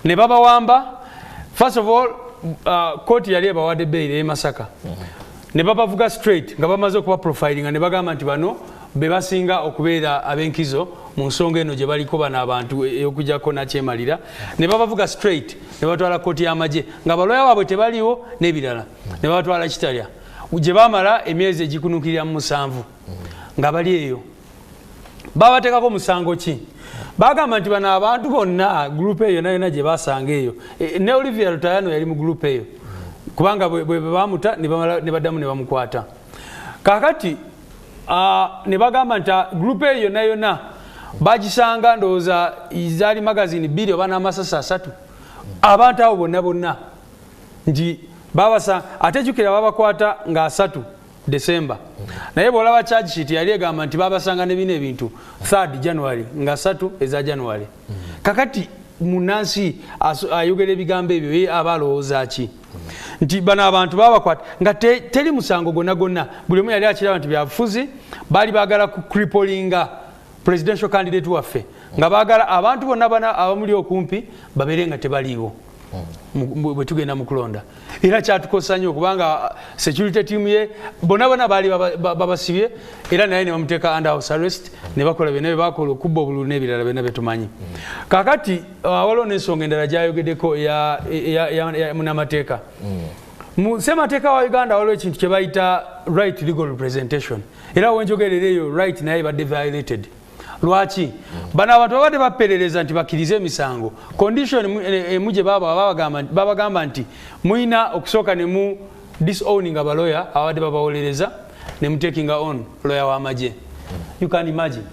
ne babawamba first of all court yali ebawadde bail e Masaka ne babavuga straight nga bamaze okuba profiling ne bagamba nti bano be basinga okubeera ab'enkizo mu nsonga eno gye baliko bano abantu ey'okujjako nakyemalira ne babavuga straight ne batwala kooti y'amagye nga baloya baabwe tebaliwo n'ebirala ne batwala Kitalya gye baamala emyezi egikunukirira mu 7 nga bali eyo babateekako musango ki bagamba nti bano abantu bonna gurupu eyo nayona gye basanga eyo ne Olivia Lutayano yali mu gurupu eyo kubanga bwe bamuta ne baddamu ne bamukwata kakati ne bagamba nti group eyo nayona bagisanga ndowooza zaali magazine 2 oba n'amasasi 3 abantu abo bonna nti babasa ate jukira babakwata nga 3 December naye bw'olaba charge sheet yali egamba nti babasanga ne bino ebintu 3 January nga 3 eza January kakati munansi ayogera ebigambo ebyo ye abalowooza ki nti bano abantu babakwata nga teri musango gonna buli omu yali akiraba nti byabufuzi baali baagala ku cripplinga presidential candidate waffe nga baagala abantu bonna bana abamuli okumpi babeere nga tebaliiwo bwe tugenda mu kulonda era kyatukosa nnyo kubanga security team ye bonna baali babasibye era naye ne bamuteeka under house arrest ne bakola byonna bye bakola okubba obululu n'ebirala byonna bye tumanyi kaakati waliwo n'ensonga endala gyayogeddeko munamateeka mu ssemateeka wa Uganda waliwo ekintu kye bayita right legal representation era wenjogerera eyo right naye badde violated lwaki bano abantu babadde baperereza nti bakkirize emisango condition emuje babagamba nti muyina okusooka ne mu disowning abaloya abadde babawolereza ne mutekinga on lawyer w'amagye you can imagine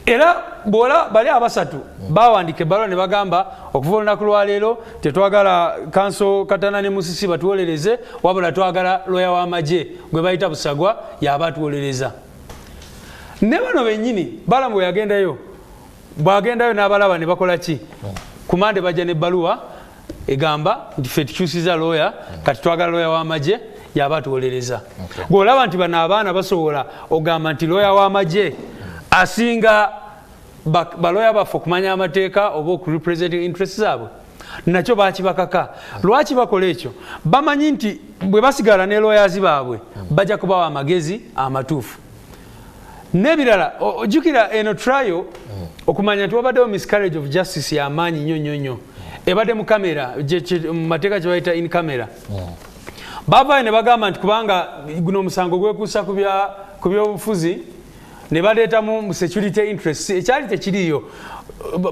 era bwola bali abasatu bawandika ebbalo ne bagamba okuva olunaku lwaleero tetwagala kanso Katana ne Musisi batuwolereze wabula twagala lawyer w'amagye gwe bayita Busagwa yaba atuwolereza ne bano bennyini balamu bwe yagendayo bwagendayo n'abalaba ne bakola ki kumande bajja n'ebbaluwa egamba nti ffe tukyusiza lawyer kati twagala lawyer w'amagye yaba atuwolereza gw'olaba nti bano abaana basobola ogamba nti lawyer w'amagye asinga baloya baffe okumanya amateeka oba okurepresenting interest zaabwe nakyo bakibakaka lwaki bakola ekyo bamanyi nti bwe basigala ne lawyers baabwe bajja kubawa amagezi amatuufu n'ebirala ojjukira eno trial okumanya nti wabaddewo miscarriage of justice y'amaanyi nnyo ebadde mu kamera mu mateeka kye bayita in camera baavayo ne bagamba nti kubanga guno omusango gwekuusa ku byobufuzi ne baleetamu mu security interest ekyali tekiriyo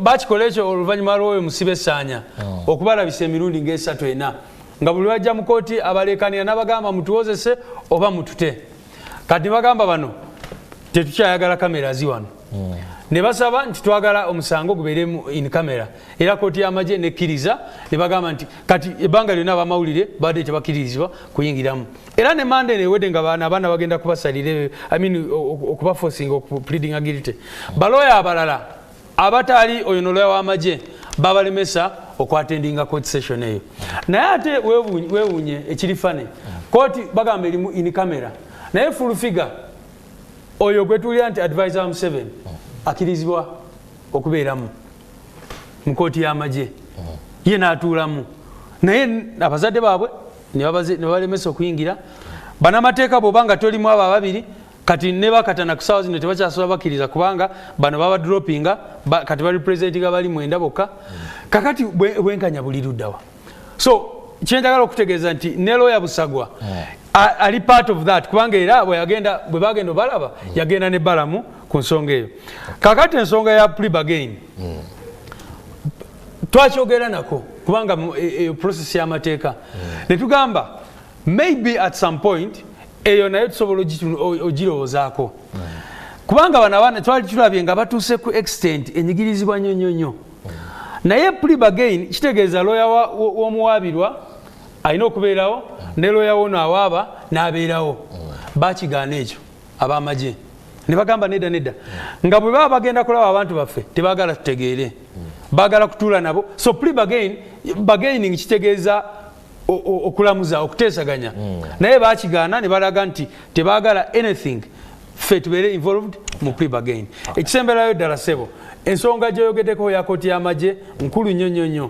bakikola ekyo oluvannyuma lw'oyo musibe essaanya okubalabisa emirundi ng'esatu ena nga buli bajja mu kooti abaleekanira n'abagamba mutuwozese oba mutute kati bagamba bano tetukyayagala kamera ziwano ne basaba nti twagala omusango gubeere in camera era kooti y'amagye nekkiriza ne bagamba nti kati ebbanga lyonna abamawulire badde tebakkirizibwa kuyingiramu era ne mande newedde nga abaana bagenda kubasalira okubaforcing okupleading guilty baloya abalala abataali oyo noloya w'amagye babalemesa okwatendinga court session eyo naye ate weewuunye ekirifane kooti bagamba erimu in camera naye full figure oyo gwetuulira nti advisor Museveni akirizibwa okubeeramu mu kooti y'amagye ye n'atuulamu naye abazadde baabwe ne balemesa okuyingira banamateeka bw'oba nga tolimu abo ababiri kati ne bakatana ku ssaawa zino tebakyasobola bakkiriza kubanga bano baba droppinga kati barepresentinga bali mwenda bokka kakati bwenkanya buli luddawa so kyenjagala okutegeeza nti ne lawyer Busagwa ali part of that kubanga era bwe bagenda obalaba yagenda ne balamu ku nsonga eyo kakati ensonga ya plea bargain twakyogera nako kubanga process y'amateeka ne tugamba maybe at some point eyo nayo tusobola ogirowoozaako kubanga bano abaana twali tulabye nga batuuse ku extent enyigirizibwa nnyo naye plea bargain kitegeeza lawyer w'omuwaabirwa alina okubeerawo ne lawyer wono awaaba n'abeerawo bakigaana ekyo ab'amagye ne bagamba nedda nga bwe baba bagenda kulaba abantu baffe tebaagala tutegeere baagala kutuula nabo so plea bargaining kitegeeza okulamuza okuteesaganya naye bakigaana ne balaga nti tebaagala anything ffe tubeere involved mu plea bargain ekisemberayo ddala ssebo ensonga gyoyogeddeko ya kooti y'amagye nkulu nnyo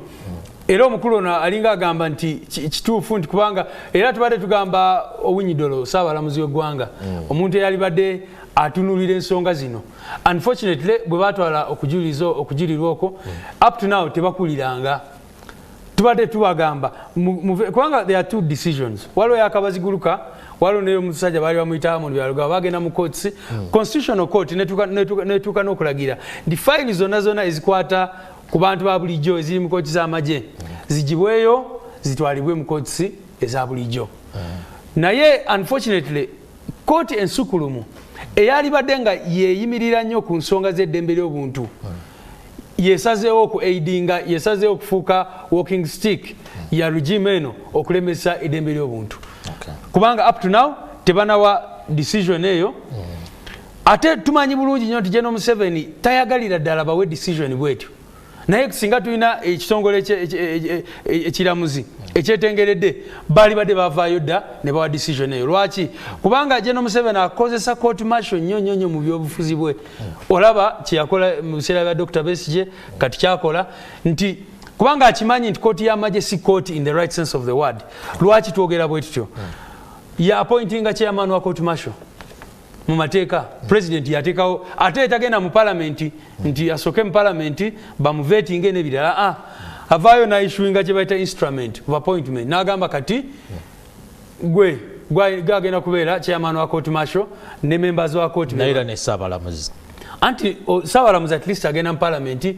era omukulu ono alinga agamba nti kituufu nti kubanga era tubadde tugamba Owinyi-Dollo saabalamuzi w'eggwanga omuntu eyali badde atunulira ensonga zino unfortunately bwe batwala okujulirirwa okwo up to now tebakuliranga tubadde tubagamba kubanga there are two decisions waliwo yakabaziguluka waliwo n'omusajja baali bamuyita mu byalo bagenda mu courts constitutional court netuuka n'okulagira nti fayiri zonna ezikwata ku bantu ba bulijjo eziri mu kooti z'amagye zigibweyo zitwalibwe mu kooti eza bulijjo naye unfortunately kooti ensukulumu eyali badde nga yeeyimirira nnyo ku nsonga z'eddembe ly'obuntu yesazeewo okuaidinga yesazeewo okufuuka walking stick ya regime eno okulemesa eddembe ly'obuntu kubanga up to now tebanawa decision eyo ate tumanyi bulungi nnyo nti General Museveni tayagalira ddala bawe decision bwetyo naye singa tulina ekitongole ekiramuzi ekyetengeredde baali badde bavaayo dda ne bawa decision eyo lwaki kubanga General Museveni akozesa court martial nnyo mu byobufuzi bwe olaba kyeyakola mu biseera bya Dr. Besigye kati kyakola nti kubanga akimanyi nti kooti y'amagye si court in the right sense of the word lwaki twogera bwe tutyo ya appointinga chairman wa court martial mu mateeka president yateekawo ate etagenda mu parliament nti asooke mu parliament bamuvetinge n'ebirala avaayo n'issuinga kye bayita instrument of appointment n'agamba kati gwe gagenda kubeera chairman wa court martial ne members wa court naira ne saabalamuzi anti saabalamuzi at least agenda mu parliament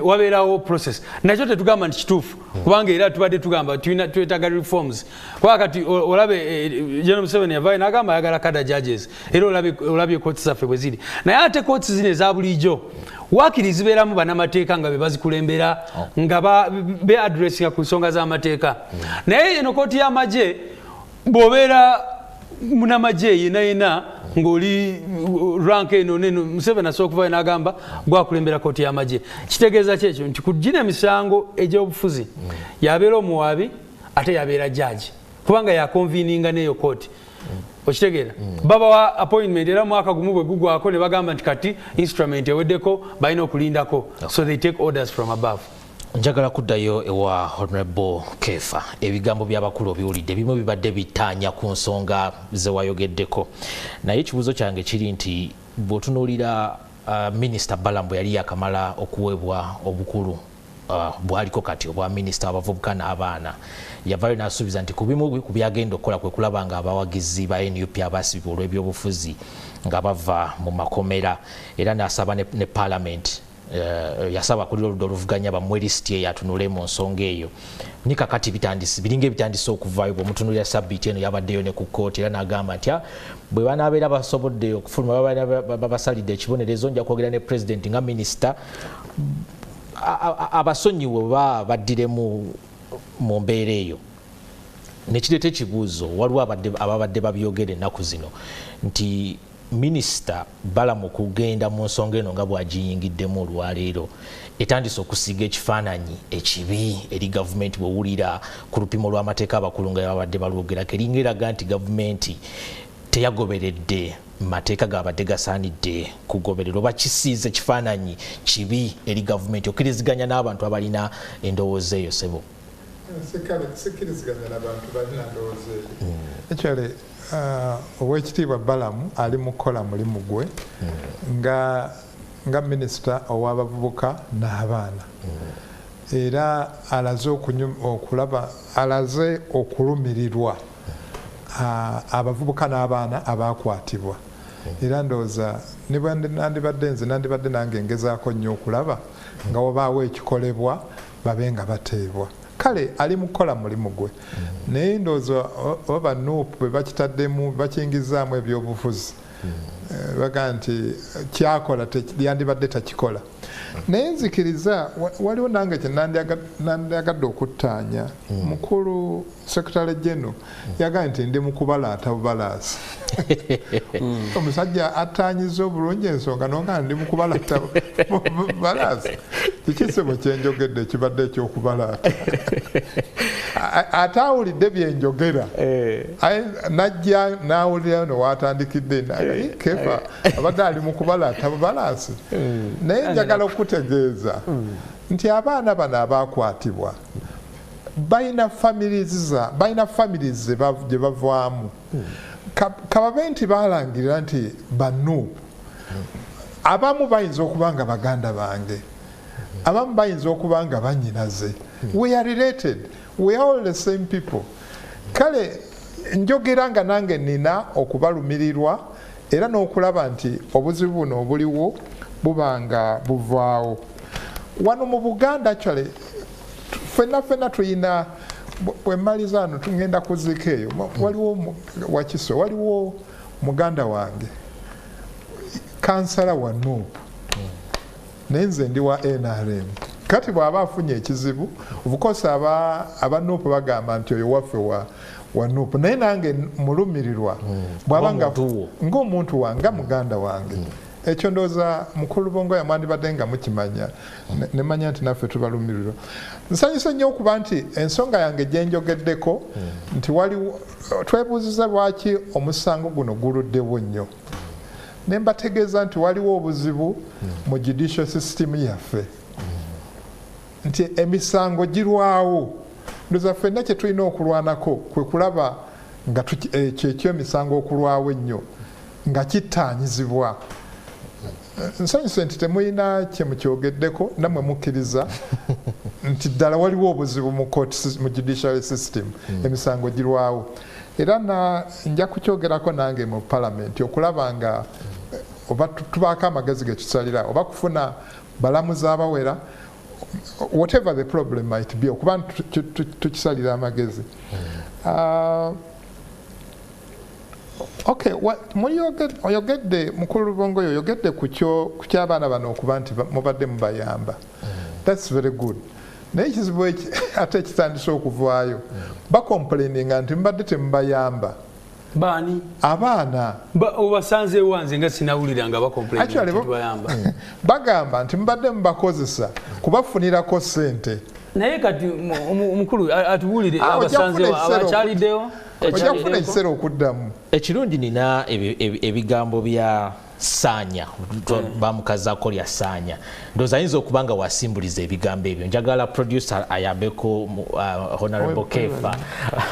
wabeerawo process nakyo tetugamba nti kituufu kubanga era tubadde tugamba twetaaga reforms kuba kati olabe General Museveni yavaayo n'agamba ayagala kada judges era olabye courts zaffe bwe ziri naye ate courts zino eza bulijjo waakiri zibeeramu bannamateeka nga be bazikulembera nga be addressinga ku nsonga z'amateeka naye eno kooti y'amagye bw'obeera munamagye yenayena ng'oli rank eno neno Museveni asobola okuvaayo n'agamba gwakulembera kooti y'amagye kitegeeza ki ekyo nti ku gina emisango egy'obufuzi yabeera omuwaabi ate yabeera jaaji kubanga yakonviininga n'eyo kooti okitegeera babawa appointment era mwaka gumu bwe gugwako ne bagamba nti kati instrument eweddeko balina okulindako so they take orders from above. Njagala kuddayo ewa Honorable Kefa ebigambo by'abakulu obiwulidde bimu bibadde bitaanya ku nsonga ze wayogeddeko naye ekibuuzo kyange kiri nti bw'otunuulira Minisita Balambo yali yakamala okuweebwa obukulu bwaliko kati obwa minisita abavubuka n'abaana yavaayo n'asuubiza nti ku bimu ku byagenda okukola kwe kulaba nga abawagizi ba NUP abasibibwa olw'ebyobufuzi nga bava mu makomera era n'asaba ne Parliament yasaba kuli oludda oluvuganya bamuwe lisiti eyo atunule mu nsonga eyo ni kakati biringa ebitandise okuvaayo bw'omutunulira sabbiiti eno yabaddeyo ne ku kkooti era n'agamba nti bwe banaabeera basobodde okufuluma babasalidde ekibonerezo nja kwogera ne pulezidenti nga minisita abasonyiwe ba baddiremu mu mbeera eyo nekireeta ekibuuzo waliwo ababadde babyogera ennaku zino nti minisita Balamu kugenda mu nsonga eno nga bw'agiyingiddemu olwaleero etandise okusiga ekifaananyi ekibi eri gavumenti bw'owulira ku lupimo lw'amateeka abakulu nga babadde balwogerako eringa eraga nti gavumenti teyagoberedde mateeka gabadde gasaanidde kugoberera oba kisiize ekifaananyi kibi eri gavumenti okkiriziganya n'abantu abalina endowooza eyo sebo sikkiriziganya n'abantu balina ndowooza eyo ekyale owekitiibwa Balamu ali mukola mulimu gwe nga minisita ow'abavubuka n'abaana era alaze okulumirirwa abavubuka n'abaana abakwatibwa era ndowooza nandibadde nange ngezaako nnyo okulaba nga wabaawo ekikolebwa babe nga bateebwa kale ali mukola mulimu gwe naye ndowooza oba NUP bwe bakitaddemu bakingizaamu ebyobufuzi baga nti kyakola yandibadde takikola naye nzikiriza waliwo nange kyenandyagadde okuttaanya mukulu sekretary general yagaa nti ndi mukubalaata bubalaasi omusajja attaanyiza obulungi ensonga nonga ndi mukubalaata bubalaasi kikisebo kyenjogedde ekibadde ekyokubalaata ate awulidde byenjogera najja nawulira newatandikidde Kefa abadde ali mukubalaata bubalaasi naye njagala okutegeeza nti abaana bano abakwatibwa balina families gye bavaamu kababe nti balangirira nti ba-NUP abamu bayinza okuba nga baganda bange abamu bayinza okuba nga bannyinaze we are related we are all the same people kale njogera nga nange nina okubalumirirwa era n'okulaba nti obuzibu buno obuliwo buba nga buvaawo wano mu Buganda kyale ffenna tulina bwemmaliza ano tugenda kuziika eyo waliwo Wakiso waliwo muganda wange kansala wa NUP naye nze ndi wa NRM kati bw'aba afunye ekizibu obukosi aba NUP bagamba nti oyo waffe wa NUP naye nange mulumirirwa bw'aba ng'omuntu wange muganda wange ekyo ndowooza mukulu Bongo yamwandibadde nga mukimanya nemanya nti naffe tubalumirirwa nsanyuse nnyo okuba nti ensonga yange gyenjogeddeko nti waliwo twebuuziza lwaki omusango guno guluddewo nnyo ne mbategeeza nti waliwo obuzibu mu judicial system yaffe nti emisango girwawo ndowooza ffenna kye tulina okulwanako kwe kulaba nga kyekyo emisango okulwawo ennyo nga kittaanyizibwa nsanyuse nti temulina kyemukyogeddeko nammwe mukkiriza nti ddala waliwo obuzibu mu judicial system emisango girwawo era nja kukyogerako nange mu palamenti okulaba nga oba tubaako amagezi getusalira oba kufuna balamuzi abawera whatever the problem might be okuba tukisalira amagezi okay oyogedde mukulu Bongo oyogedde ku ky'abaana bano okuba nti mubadde mubayamba that's very good naye ekizibu ate ekitandise okuvaayo bakomplaininga nti mubadde temubayamba bani abaana obasanze wanze nga sinawulira nga bakomplainbayamba bagamba nti mubadde mubakozesa kubafunirako ssente naye kati omukulu atubuulire abasanze abakyaliddewo ojja kufuna ekiseera okuddamu ekirungi nina ebigambo bya Saanya bamukazaako lya Saanya ndowooza ayinza okuba nga wasimbuliza ebigambo ebyo njagala producer ayambeko Honorable Kefa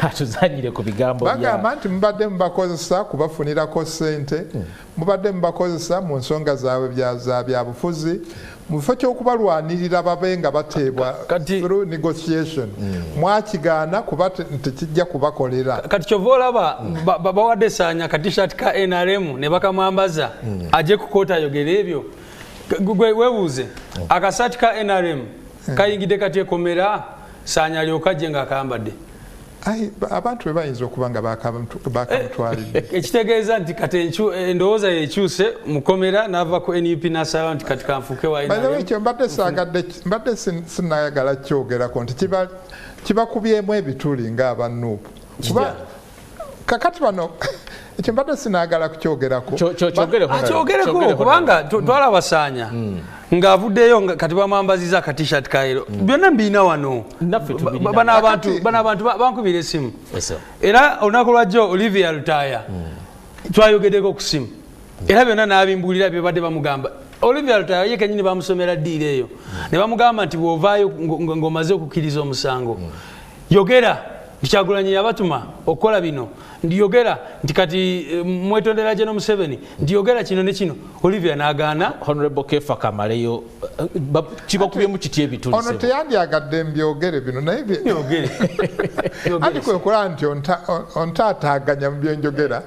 atuzanyire ku bigambo bagamba nti mubadde mubakozesa kubafunirako ssente mubadde mubakozesa mu nsonga zaabwe za byabufuzi mu kifo ky'okubalwanirira babe nga bateebwa through negotiation mwakigaana kuba tekijja kubakolera kati kyova olaba bawadde Saanya katishat ka NRM ne bakamwambaza aje ku koota ayogera ebyo webuuze akasaati ka NRM kayingidde kati ekomera Saanya alyoka ajje nga akambadde abantu bwe bayinza okuba nga bakamutwalidde ekitegeeza nti kati endowooza yekyuse mukomera n'ava ku NUP n'asaba nti kati kanfuuke wa NRM ekyo mbadde sinayagala kyogerako nti kibakubyemu ebituli ng'aba NUP kakati bano ekyo mbadde sinayagala kukyogerako kyogereko kubanga twalaba Saanya ng'avuddeyo kati bamwambaziza akatishat kaero byonna mbiina wano bano abantu bankubira essimu era olunaku lwajjo Olivia Lutaya twayogeddeko ku ssimu era byonna n'abimbuulira bye badde bamugamba Olivia Lutaya ye kenyini bamusomera ddiiro eyo ne bamugamba nti bw'ovaayo ng'omaze okukkiriza omusango yogera Kyagulanyi yabatuma okukola bino ndiyogera nti kati mwetondera General Museveni ndiyogera kino ne kino Olivia n'agaana Honorable Kefa kamaleyo kibakubyemu kiti ebituli ono teyandyagadde mbyogere bino naye byogere ati kwekola nti ontaataaganya mu byenjogera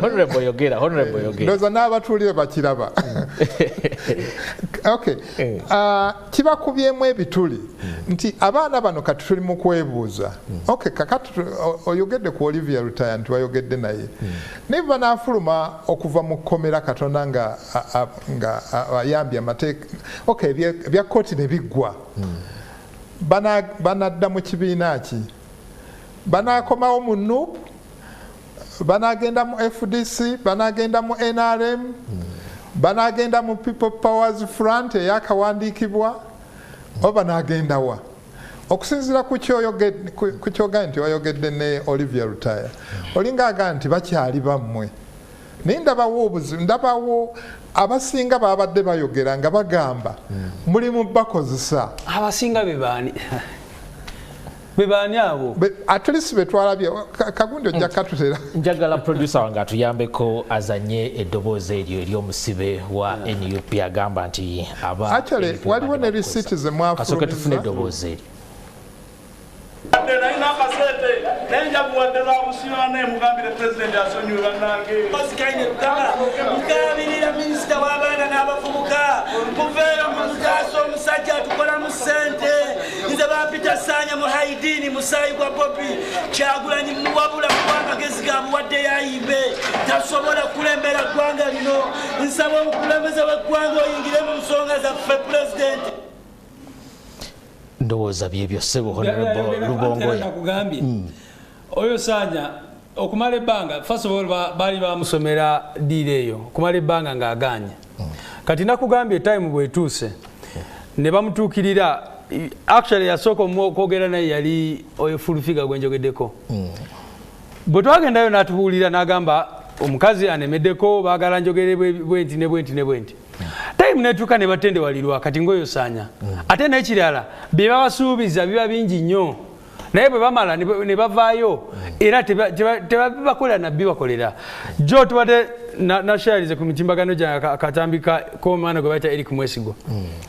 Honorable yogera ndowooza n'abatuulire bakiraba okay kibakubyemu ebituli nti abaana bano kati tuli mu kwebuuza okay kakati oyogedde ku Olivia Lutaya nti wayogedde naye naye banaafuluma okuva mu kkomera Katonda nga ayambye amateeka okay bya kkooti ne biggwa banadda mu kibiina ki banaakomawo mu NUP banaagenda mu FDC banaagenda mu NRM banaagenda mu People Powers Front eyakawandiikibwa oba banaagenda wa okusinziira ku kyogambye nti wayogedde ne Olivia Lutaya olinga agamba nti bakyali bammwe naye ndabawo abasinga babadde bayogera nga bagamba mulimu bakozesa abasinga bebaani abo at least betwalabye kagundi ojja katutera njagala producer wange atuyambeko azanye eddoboozi eryo ery'omusibe wa NUP agamba nti actually waliwo ne risiti ze mwafulumiza tufune eddoboozi eryo naina kasete nenja buwadela busima ne mugambire president asonyura nange basikaine rukanga mukabirira minister w'abaana n'abavubuka muveera mu mutaso omusajja tukola mu ssente nze bampita Saanya mu haidini musayi gwa Bobi Kyagulanyi muwabula kubanga gezi ga buwadde yayimbe tasobola kulembera ggwanga lino nsaba omukulembeze w'eggwanga oyingire mu nsonga zaffe president ndowooza byebyo ssebo Honorable Lubongoya oyo Saanya okumala ebbanga first of all baali bamusomera ddiiro eyo okumala ebbanga ng'aganye kati nakugambye time bwetuuse ne bamutuukirira actually yasooka okwogera naye yali oyo full figure gwenjogeddeko bwe twagendayo n'atubuulira n'agamba omukazi anemeddeko baagala njogere bwenti ne bwenti ne bwenti time netuuka ne batendewalirwa kati ngoyo Saanya ate n'ekirala bye babasuubiza biba bingi nnyo naye bwe bamala ne bavaayo era tebabibakolera nabbi bakolera jo tubadde nashayarize ku mitimbagano gyange akatambika k'omwana gwe bayita Eric Mwesigwa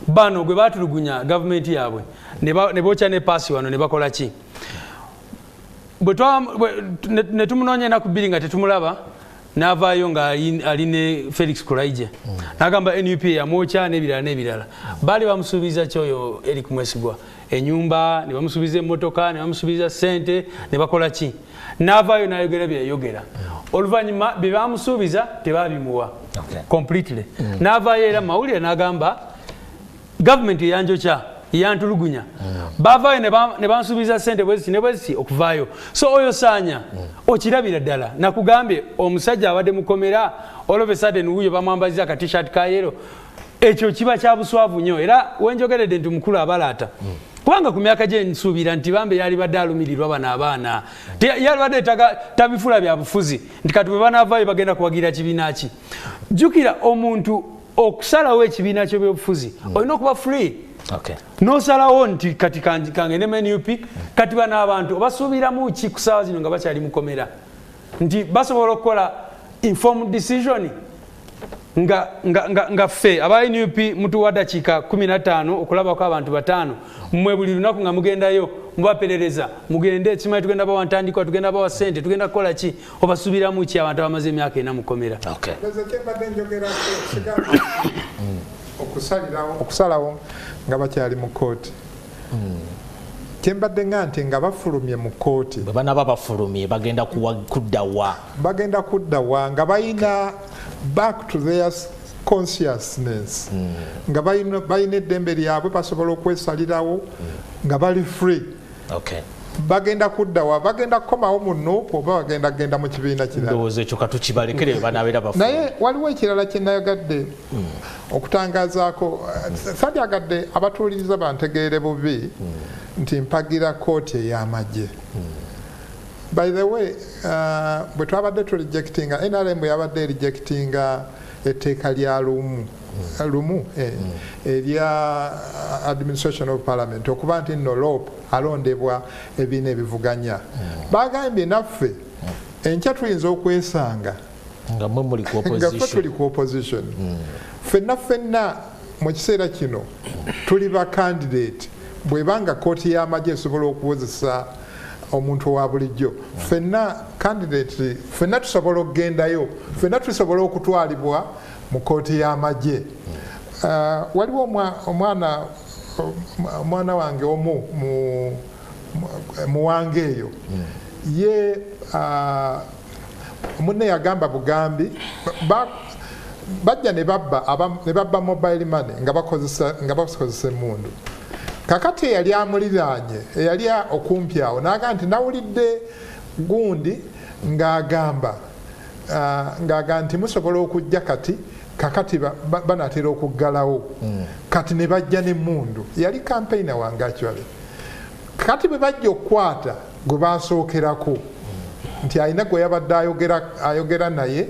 bano gwe baatulugunya gavumenti yaabwe ne bookya ne paasi wano ne bakola ki ne tumunoonye enaku bbiri nga tetumulaba n'avaayo nga ali ne Felix Kulaije n'agamba NUP yamwokya n'ebirala baali bamusuubiza kyoyo Eric Mwesigwa enyumba ne bamusuubiza emmotoka ne bamusuubiza ssente ne bakola ki n'avaayo n'ayogera byeyayogera oluvannyuma bye bamusuubiza tebabimuwa completely n'avaayo era mawulire n'agamba gavumenti eyanjokya yantulugunya bavaayo ne bansuubiza ssente bweziti ne bweziti okuvaayo so oyo saanya okirabira ddala nakugambye omusajja abadde mukomera all of a sudden wuyo bamwambaziza aka t-shirt ka yero ekyo kiba kya buswavu nnyo era wenjogeredde nti mukulu abalaata kubanga ku myaka gye nsuubira nti bambe yali badde alumirirwa bano abaana yali badde tabifula bya bufuzi nti kati bwe banaavaayo bagenda kuwagira kibiina ki jjukira omuntu okusalawo ekibiina kyo byobufuzi olina okuba free nosalawo nti kati kangende mu NUP kati bano abantu obasuubiramu ki ku ssaawa zino nga bakyali mukomera nti basobola okukola informed decision nga ffe aba NUP mutuwa dakiika 15 okulabako abantu 5 mmwe buli lunaku nga mugendayo mubaperereza mugende ekimanyi tugenda bawa ntandikwa tugenda bawa ssente tugenda kukola ki obasuubiramu ki abantu abamaze emyaka 4 mukomera okusalawo nga bakyali mu kooti kyembadde nga nti nga bafulumye mu kooti bwe banaba bafulumye bagenda kudda wa nga bayina back to their consciousness nga bayina eddembe lyabwe basobola okwesalirawo nga bali free bagenda kuddawa bagenda kukomawo mu NUP oba bagenda kugenda mu kibiina kirala naye waliwo ekirala kyenayagadde okutangazaako sadyagadde abatuuliriza bantegeere bubi nti mpagira kooti ey'amagye by the way bwe twabadde tulijectinga NRM yabadde rejectinga etteeka lya lumu erya administration of parliament okuba nti nno LOP alondebwa ebiina ebivuganya bagambye naffe enkya tuyinza okwesanga nga ffe tuli ku opposition ffenna mu kiseera kino tuli ba candidate bwebanga kooti y'amagye esobola okuwozesa omuntu wa bulijjo ffenna candidate ffenna tusobola okugendayo ffenna tusobola okutwalibwa mu kooti y'amagye waliwo omwana wange omu muwange eyo ye munne yagamba bugambi bajja ne babba mobile money nga bakozesa emmundu kakati eyali amuliraanye eyali okumpi awo n'agamba nti nawulidde gundi ng'agamba nti musobola okujja kati kakati banatera okuggalawo kati ne bajja n'emmundu yali kampeyina wange akyale kati bwe bajja okukwata gwe bansookerako nti alina gwe yabadde ayogera naye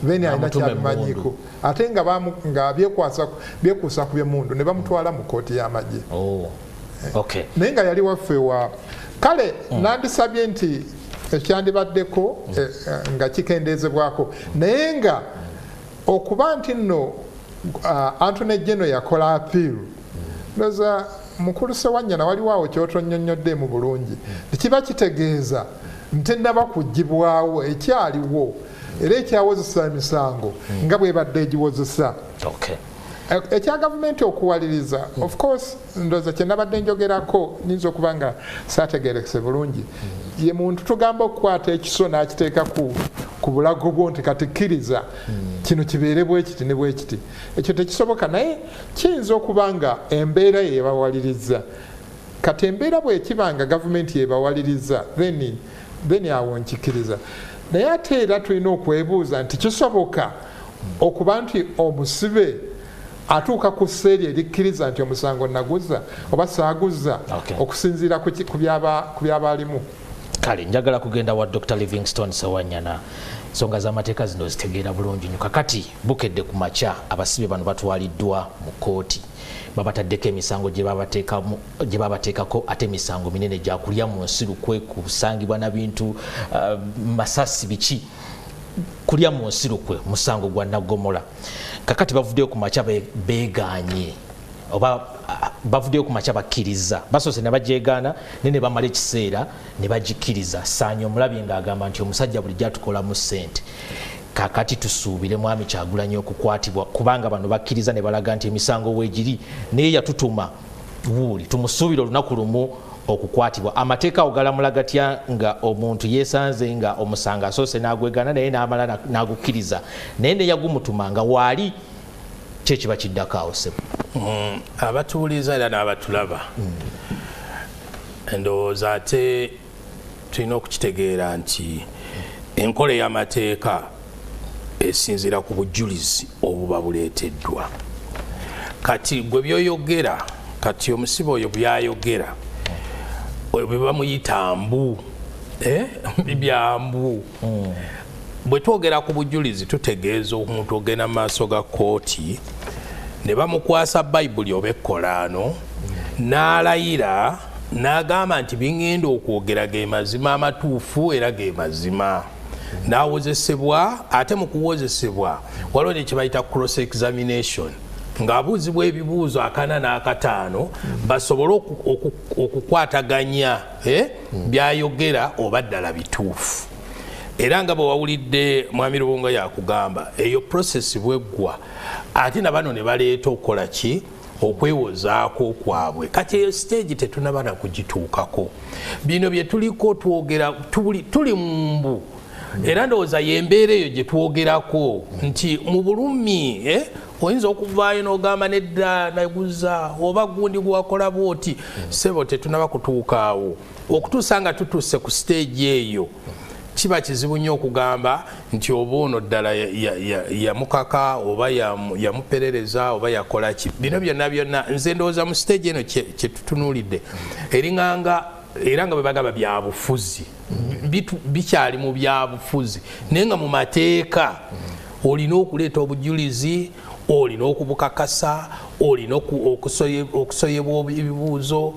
then alina kyabimanyiko ate nga byekuusa ku by'emmundu ne bamutwala mu kooti y'amagye naye nga yali waffe wa kale nandisabye nti ekyandibaddeko nga kikendeezebwako naye nga okuba nti nno Anthony General yakola apiiru ndoza mukulu Sewanyana waliwo awo kyotonnyonnyodde mu bulungi tekiba kitegeeza ntennaba kuggibwawo ekyaliwo era ekyawozesa emisango nga bwebadde egiwozesa ekya gavumenti okuwaliriza of course ndoza kyenabadde njogerako nyinza okuba nga saategerekese bulungi ye muntu tugamba okukwata ekiso n'akiteeka ku bulago bwo nti kati kkiriza kino kibeere bwekiti ne bwekiti ekyo tekisoboka naye kiyinza okuba nga embeera yebawaliriza kati embeera bwekibanga gavumenti yebawaliriza then awo nkikkiriza naye ate era tulina okwebuuza nti kisoboka okuba nti omusibe atuuka ku sseeri erikkiriza nti omusango naguza oba saaguzza okusinziira ku by'abaalimu kale njagala kugenda wa Dr. Livingstone Sewanyana ensonga z'amateeka zino zitegeera bulungi nnyo kakati bukedde ku makya abasibe bano batwaliddwa mu kooti babataddeko emisango gye babateekako ate emisango minene gyakulya mu nsirukwe kusangibwa na bintu masasi biki kulya mu nsirukwe musango gwa Nagomola kakati bavuddeyo ku makya beeganye oba bavuddeyo ku makya bakkiriza basoose ne bajeegaana ne bamala ekiseera ne bagikkiriza Saanya omulabye ng'agamba nti omusajja bulijjo atukolamu ssente kakati tusuubire mwami Kyagulanyi okukwatibwa kubanga bano bakkiriza ne balaga nti emisango weegiri naye yatutuma wuuli tumusuubire olunaku lumu okukwatibwa amateeka ogalamula gatya nga omuntu yeesanze nga omusango asoose n'agwegana naye n'amala n'agukkiriza naye ne yagumutuma nga waali kyekiba kiddako awo sebo abatuwuliza era n'abatulaba ndowooza ate tulina okukitegeera nti enkola ey'amateeka esinziira ku bujulizi obuba buleeteddwa. Kati gwe byoyogera, kati omusibe oyo byayogera bwe bamuyita mbu byambu. Bwe twogera ku bujulizi tutegeeza omuntu ogenda mu maaso ga kooti ne bamukwasa bayibuli oba ekkolaano n'alayira n'agamba nti bingenda okwogera ge mazima amatuufu era ge mazima, n'awozesebwa. Ate mu kuwozesebwa waliwo ne kye bayita cross examination, ng'abuuzibwa ebibuuzo 4 n'akataano basobole okukwataganya byayogera oba ddala bituufu. Era nga bwe wawulidde Mwami Rubonga yakugamba eyo process bweggwa, ate na bano ne baleeta okukola ki, okwewozaako kwabwe. Kati eyo stage tetunaba na kugituukako. Bino bye tuliko twogera tuli mu mbu, era ndowooza y'embeera eyo gye twogerako nti mu bulumi oyinza okuvaayo n'ogamba nedda naguza oba gundi gwakola bwoti. Sebo tetunaba kutuukaawo. Okutuusa nga tutuuse ku stage eyo kiba kizibu nnyo okugamba nti oba ono ddala yamukaka oba yamuperereza oba yakola ki. Bino byonna nze ndowooza mu stage eno kye tutunuulidde eringanga era nga bwe bagamba byabufuzi, bikyali mu byabufuzi, naye nga mu mateeka olina okuleeta obujulizi, olina okubukakasa, olina okusoyebwa ebibuuzo,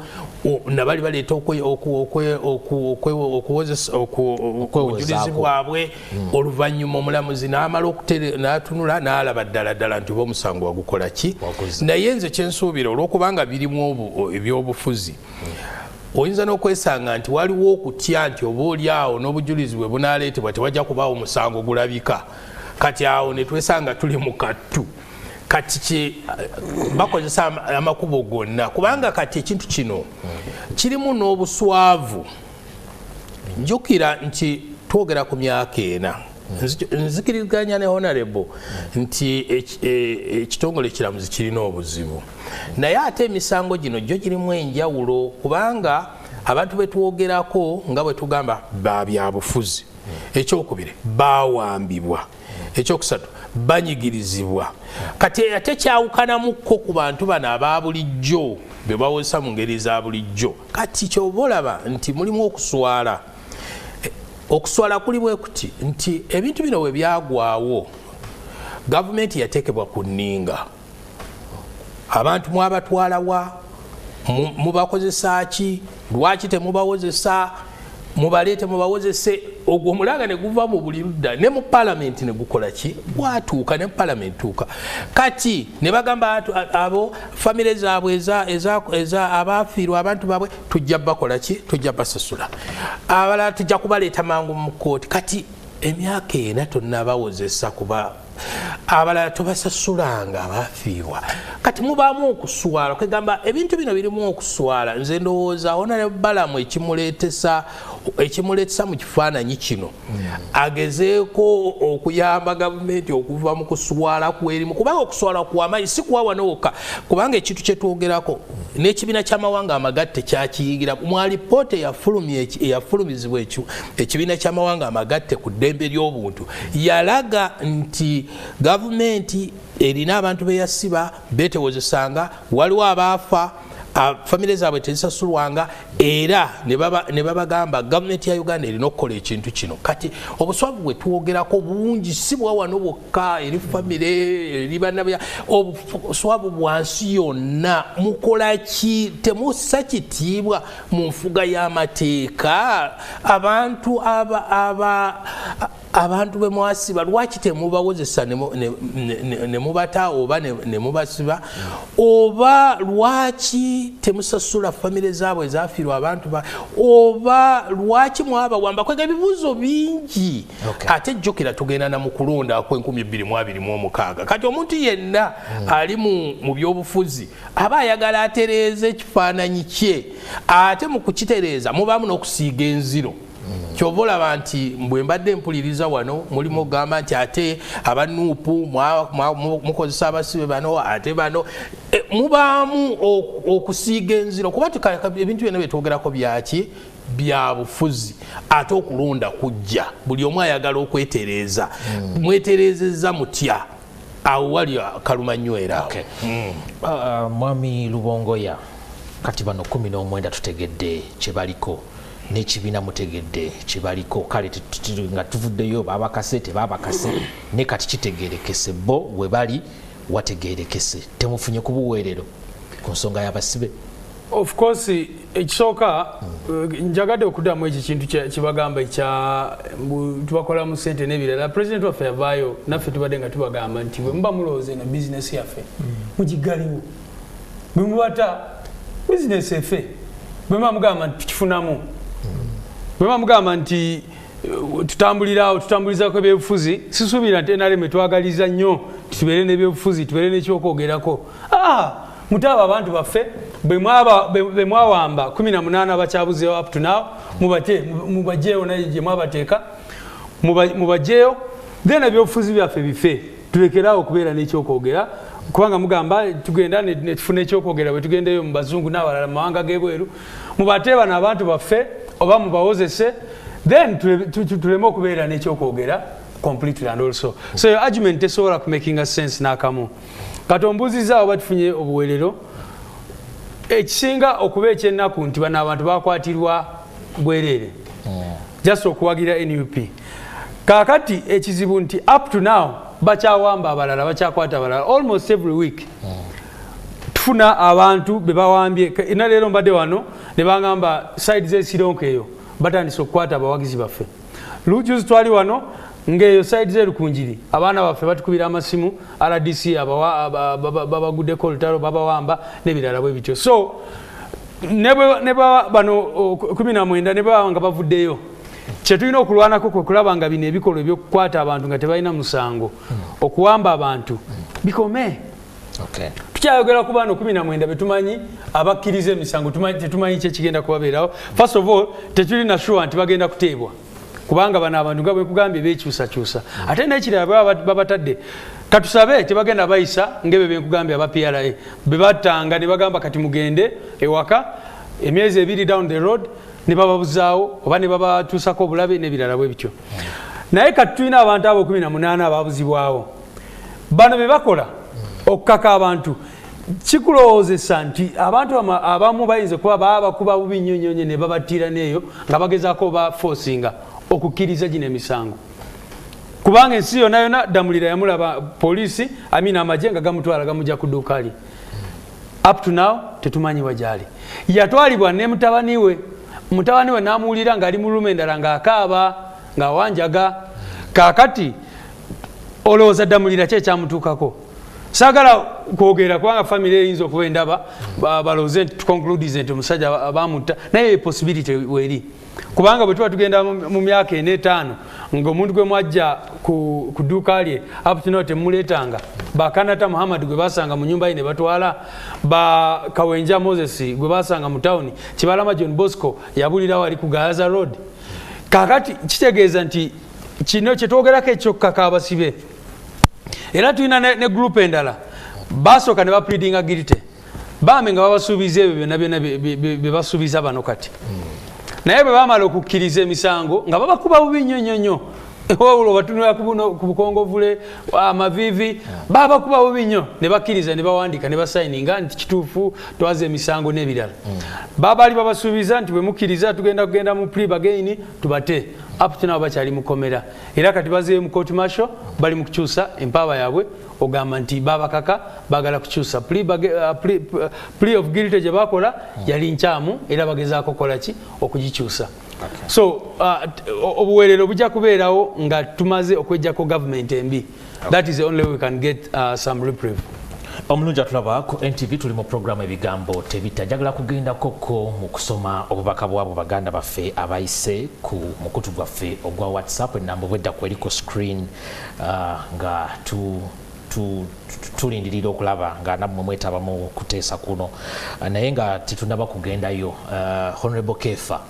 nabali baleeta obujulizi bwabwe. Oluvannyuma omulamuzi n'amala n'atunula n'alaba ddala nti oba omusango wagukola ki. Naye nze kyensuubira olw'okubanga birimu ebyobufuzi, oyinza n'okwesanga nti waliwo okutya nti oba oli awo n'obujulizi bwe bunaaleetebwa tewajja kubaawo omusango gulabika. Kati awo ne twesanga tuli mu kattu. Kati bakozesa amakubo gonna, kubanga kati ekintu kino kirimu n'obuswavu. Njukira nti twogera ku myaka 4, nzikiriziganya ne honorable nti ekitongole kiramuzi kirina obuzibu, naye ate emisango gino gyo girimu enjawulo, kubanga abantu betwogerako nga bwe tugamba babyabufuzi. Ekyokubiri bawambibwa, ekyokusatu banyigirizibwa. Kati ate kyawukanamuko ku bantu bano aba bulijjo be bawozesa mu ngeri za bulijjo. Kati ky'oba olaba nti mulimu okuswala. Okuswala kuli bwe kuti nti ebintu bino we byagwawo gavumenti yateekebwa ku nninga. Abantu mwabatwalawa, mubakozesa ki, lwaki temubawozesa, mubaleete mubawozese. Ogwo omulanga ne guva mu buli ludda, ne mu palamenti ne gukola ki, gwatuuka ne mu palamenti tuuka. Kati ne bagamba abo famire zaabwe eza abaafiirwa abantu baabwe tujja bakola ki, tujja basasula, abalala tujja kubaleeta mangu mu kkooti. Kati emyaka 4 tonnabawozesa kuba abalala tobasasulanga abaafiirwa. Kati mubaamu okuswala, kwegamba ebintu bino birimu okuswala. Nze ndowooza Honorable Balamu ekimuleetesa mu kifaananyi kino agezeeko okuyamba gavumenti okuva mu kuswala kwerimu, kubanga okuswala kw'amaanyi si kuwawa n'okka, kubanga ekintu kye twogerako n'ekibiina ky'amawanga amagatte kyakiyigira mu alipoota eyafulumizibwa ekibiina ky'amawanga amagatte ku ddembe ly'obuntu. Yalaga nti gavumenti erina abantu beyasiba betewozesanga, waliwo abaafa famire zaabwe tezisasulwanga, era ne babagamba gavumenti ya Uganda erina okukola ekintu kino. Kati obuswavu bwe twogerako bungi si bwa wano bwokka, eri famire eri bannabya, obuswavu bwansi yonna. Mukola ki? Temussa kitiibwa mu nfuga y'amateeka. Abantu be mwasiba lwaki temubawozesa ne mubata oba ne mubasiba, oba lwaki temusasula famire zaabwe ezafiirwa abantu oba lwaki mwabawamba? Kwega ebibuuzo bingi. Ate jjukira tugenda na mu kulonda kw'2026. Kati omuntu yenna ali mu byobufuzi aba ayagala atereeze ekifaananyi kye, ate mu kukitereeza mubaamu n'okusiiga enziro. Kyova olaba nti bwe mbadde mpuliriza wano mulimu ogamba nti ate aba NUP mukozesa abasibe bano, ate bano mubaamu okusiiga enziro kuba ebintu byonna byetwogerako byaki bya bufuzi ate okulonda kujja buli omu ayagala okwetereeza mwetereezezza mutya awo wali kalumanywera mwami Lubongoya kati bano 19 tutegedde kyebaliko n'ekibiina mutegedde kyebaliko kale nga tuvuddeyo babakase tebabakase ne kati kitegeerekese bo we bali wategeerekese temufunye ku buweerero ku nsonga y'abasibe. Of course ekisooka njagadde okuddamu ekyo kintu kibagamba tubakola mu ssente n'ebirala president waffe yavaayo naffe tubadde nga tubagamba nti bwe muba mulowooza eno bizinesi yaffe mugigaliwo bwe mubata bizinesi effe bwe muba mugamba nti tukifunamu bwe muba mugamba nti tutambulizako ebyobufuzi sisuubira nti NRM twagaliza nnyo tubeere n'ebyobufuzi tubeere n'ekyokwogerako mutaba abantu baffe bwe mwawamba 18 abakyabuzeewo up to now mubajeewo naye gye mwabateeka mubajeewo then ebyobufuzi byaffe bife tulekerawo okubeera n'ekyokwogera kubanga mugamba tugenda netufuna ekyokwogera bwe tugendeyo mu bazungu n'abalala mu mawanga g'ebweru mubate bano abantu baffe oba mubawozese then tuleme okubeera n'ekyokwogera completely and also so your argument tesobola kumakinga sense n'akamu katombuziza oba tufunye obuweerero ekisinga okuba ekyennaku nti bano abantu bakwatirwa bwereere just okuwagira NUP kakati ekizibu nti up to now bakyawamba abalala bakyakwata abalala almost every week tufuna abantu bebawambye ina leero mbadde wano ne bangamba side z'esironko eyo batandise okukwata abawagizi baffe lujuzi twali wano ngeyo side z'erukunjiri abaana baffe batukubira amasimu RDC babaguddeko olutalo babawamba n'ebirala bwe bityo so ne bano 19 ne baba nga bavuddeyo kyetulina okulwanako kulaba nga bino ebikolwa ebyokukwata abantu nga tebalina musango okuwamba abantu bikome tukyayogera ku bano 19 betumanyi abakkiriza emisango tetumanyi kyekigenda kubabeerawo first of all tetulina sure nti bagenda kuteebwa kubanga bano abantu nga bwe kugambye bekyusakyusa ate n'ekirala babatadde katusabe tebagenda bayisa ngebe benkugambye aba PRA bebattanga ne bagamba kati mugende ewaka emyezi 2 down the road ne bababuzaawo oba ne babatuusako obulabe n'ebirala bwe bityo naye kati tulina abantu abo 18 ababuzibwawo bano be bakola okukaka abantu kikulowoozesa nti abantu abamu bayinza kuba babakuba bubi nnyo ne babattiira neeyo nga bagezaako baforcinga okukkiriza gino emisango kubanga ensi yonna Damulira yamulaba poliisi amina amagye nga gamutwala gamujja ku dduuka lye up to now tetumanyi wagyali yatwalibwa ne mutabani we n'amuwulira ng'ali mu lume endala ng'akaaba ng'awanjaga kaakati olowooza Damulira ki ekyamutuukako saagala kwogera kubanga family eyinza okuba endaba balowooze nti tuconcludize nti omusajja bamutta naye possibility weeri kubanga bwe tuba tugenda mu myaka 4-5 ng'omuntu gwe mwajja ku dduuka lye aputinao temuleetanga bakanata Muhammad gwe basanga mu nyumba ye ne batwala Kawenja Moses gwe basanga mu tawuni Kibalama John Bosco yabulirawo ali ku Gaza Road kakati kitegeeza nti kino kyetwogerako ekyokkaka abasibe era tulina ne group endala basooka ne bapleadinga guilty bambe nga babasuubiza ebyo byonna bye basuubiza bano kati naye bwe bamala okukkiriza emisango nga babakuba bubi nnyo wabula batunula ku bukongovule amavivi babakuba bubi nnyo ne bakkiriza ne bawandiika ne basayininga nti kituufu twaza emisango n'ebirala babaali babasuubiza nti bwe mukkiriza tugenda mu plea again tubate up to now bakyali mukomera era kati bazeeyo mu court martial bali mu kukyusa empaaba yaabwe ogamba nti babakaka bagala kukyusa plea of guilty gye bakola yali nkyamu era bagezaako kola ki okugikyusa so obuweerero bujja kubeerawo nga tumaze okwejjako government embi that is the only way we can get some reprieve. Omulungi atulaba ku NTV tuli mu programu ebigambo tebitta njagala kugendakoko mu kusoma obubaka bwabo baganda baffe abayise ku mukutu gwaffe ogwa WhatsApp enamba bwedda ku eriko screen nga tulindirira okulaba nga nammwe mwetaba mu kuteesa kuno naye nga tetunaba kugendayo Honorable Kefa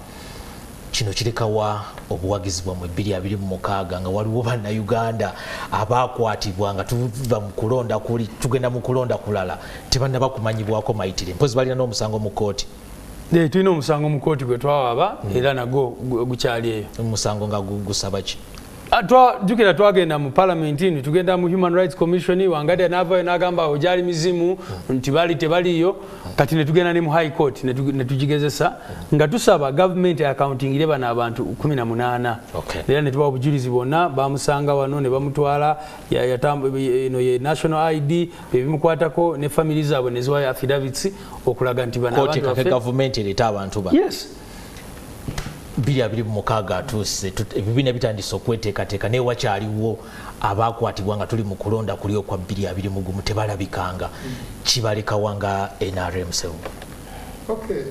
kino kirekawa obuwagizi bwamwe 2026 nga waliwo bannayuganda abakwatibwa nga tuva mu kulonda kuli tugenda mu kulonda kulala tebannaba kumanyibwako mayitire mpozi balina n'omusango mu kooti tulina omusango mu kooti gwe twawaba era nago gukyali eyo omusango nga gusaba ki jukira twagenda mu parliament ni tugenda mu Human Rights Commission wangade anavayo nagamba ojali mizimu nti bali tebaliyo kati ne tugenda ne mu High Court ne tujigezesa nga tusaba government accounting ile bana abantu 18 era ne tuba obujulizi bonna bamusanga wano ne bamutwala ye national ID bebimukwatako ne family zabo ne ziwa affidavits okulaga nti bana abantu court government ile abantu ba yes 2026 atuse ebibina bitandise okweteekateeka naye wakyaliwo abakwatibwa nga tuli mu kulonda kuliyo kwa 2021 tebalabikanga kibalekawa nga NRM sewu. Okay,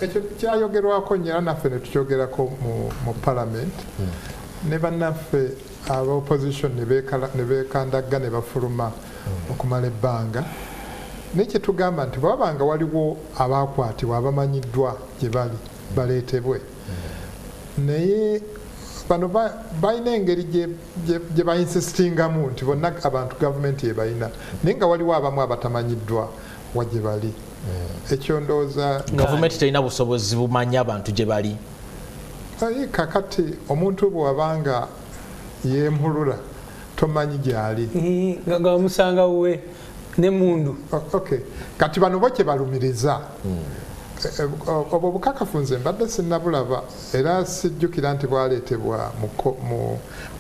ekyo kyayogerwako nnyo naffe ne tukyogerako mu parliament ne bannaffe aba opposition ne beekandagga ne bafuluma okumala ebbanga naye kyetugamba nti bwabanga waliwo abakwatibwa abamanyiddwa gye bali baleetebwe naye bano balina engeri gye bainsistingamu nti bonna abantu gavumenti ye balina naye nga waliwo abamu abatamanyiddwa wagye bali ekyo ndowooza gavumenti terina busobozi bumanya abantu gye bali kakati omuntu bw'abanga yemulula tomanyi gyali nga wamusanga wuwe ne mundu okay kati bano bo kye balumiriza obwo bukakafu nze mbadde sinnabulaba era sijjukira nti bwaleetebwa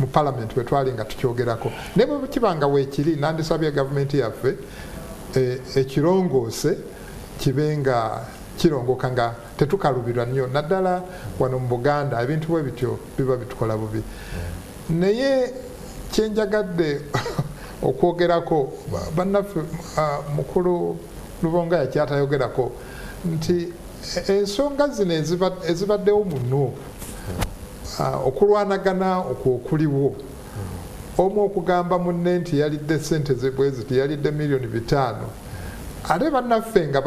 mu parliament bwe twali nga tukyogerako naye bwe kibanga weekiri nandisabye gavumenti yaffe ekirongoose kibe nga kirongoka nga tetukalubirwa nnyo naddala wano mu Buganda ebintu bwe bityo biba bitukola bubi naye kyenjagadde okwogerako bannaffe mukulu Lubonga yakyatayogerako nti ensonga zino ezibaddewo muno okulwanagana okuliwo omu okugamba munne nti yalidde sente zebweziti yalidde miliyoni 5 ate bannaffe nga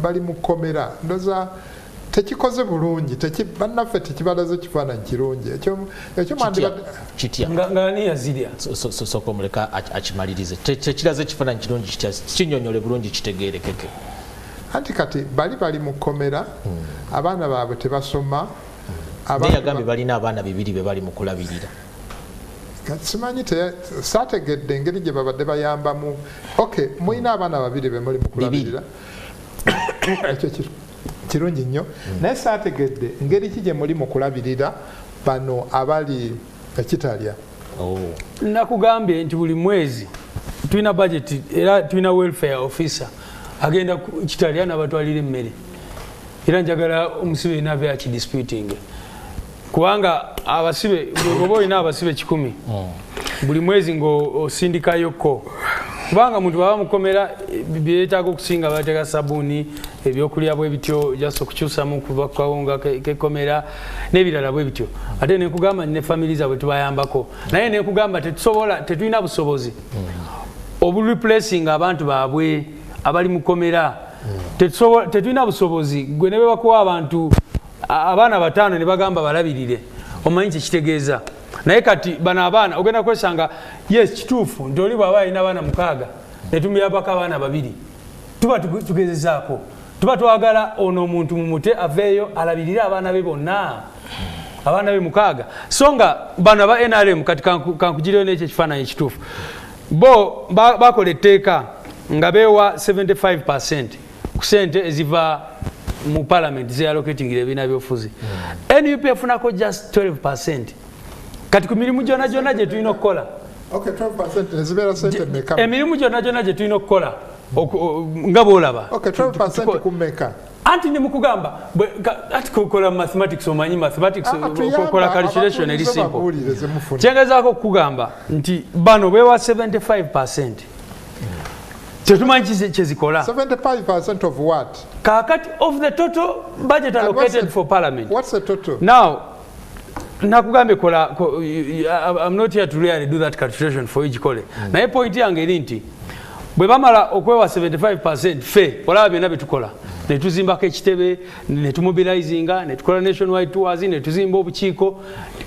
bali mu kkomera ndoza tekikoze bulungi bannaffe tekibalaze kifaananyi kirungi ekyo ngani yazirya soko muleka akimalirize tekiraze kifaananyi kirungi kitya kinyonyole bulungi kitegeerekeke anti kati bali mu kkomera abaana baabwe tebasoma naye yagambye balina abaana 2 be bali mu kulabirira simanyi saategedde engeri gye babadde bayambamu okay mulina abaana 2 be muli mu kulabirira ekyo kirungi nnyo naye saategedde engeri ki gye muli mu kulabirira bano abali ekitalya nakugambye nti buli mwezi tulina budget era tulina welfare officer agenda kitalya n'abatwalira emmere era njagala omusibe nave akidisputing kubanga abasibe oba olina abasibe 10 buli mwezi ng'osindikayoko kubanga muntu baba mukomera byetaaga okusinga bateeka sabuni ebyokulya bwe bityo just okukyusamu kuva kawunga kekomera n'ebirala bwe bityo ate nekugamba ne family zaabwe tubayambako naye nekugamba tetulina busobozi obureplacing abantu baabwe abali mukomera tetulina busobozi gwe ne bebakuwa abantu abaana 5 ne bagamba balabirire omanyi kitegeeza naye kati bana abaana ogenda kwesanga yes kituufu nti oli bw'aba alina abaana 6 ne tumuyambako abaana 2 tuba tugezezaako tuba twagala ono omuntu mumute aveeyo alabirire abaana be bonna abaana be 6 so nga bano ba NRM kati kankugiriyo n'ekyo ekifaananyi ekituufu bo bakola etteeka nga beewa 75% ku sente eziva mu parliament zeallocating ebibiina byobufuzi NUP efunako just 12% kati ku mirimu gyonna gyonna gye tulina okukola emirimu gyonna gyonna gye tulina okukola nga bwolaba anti ndi mukugamba ati kukola mathematics omanyi mathematics okola calculation eri simple kyengezaako okukugamba nti bano beewa 75% tetumanyi kyezikola 75% of what? Kakati of the total budget allocated for parliament. What's the total? Now, nakugambe kola I'm not here to really do that calculation for each kole. Na ye point yange eri nti bwe bamala okwewa 75% fe olaba byonna bye tukola ne tuzimbako ekitebe ne tumobilizinga ne tukola nationwide tours ne tuzimba obukiiko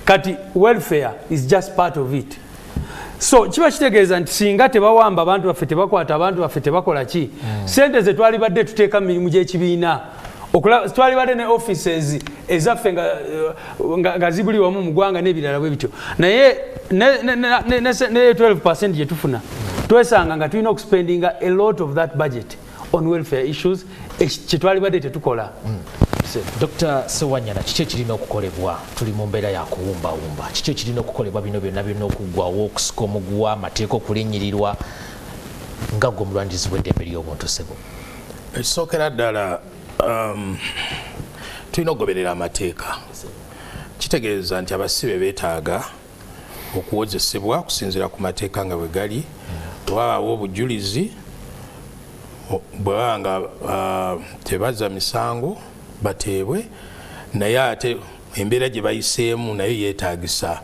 kati welfare is just part of it. So kiba kitegeeza nti singa tebawamba abantu baffe tebakwata abantu baffe tebakola ki sente ze twali badde tuteeka mu mirimu gy'ekibiina twali badde ne offices ezaffe nga zibuli wamu mu ggwanga n'ebirala bwe bityo naye ne 12% gye tufuna twesanga nga tulina okuspendinga a lot of that budget on welfare issues kye twali badde tetukola. Dr. Sewanyana, kiki ekirina okukolebwa? Tuli mu mbeera ya kuwumbawumba. Kiki ekirina okukolebwa bino byonna birina okuggwawo, okusika omuguwa, amateeka okulinnyirirwa nga gwe omulwanirizi w'eddembe ly'obuntu Ssebo? Ekisookera ddala tulina okugoberera amateeka. Kitegeeza nti abasibe beetaaga okuwozesebwa okusinziira ku mateeka nga bwe gali, bwabaawo obujulizi, bwe baba nga tebazza misango bateebwe, naye ate embeera gye bayiseemu nayo yeetaagisa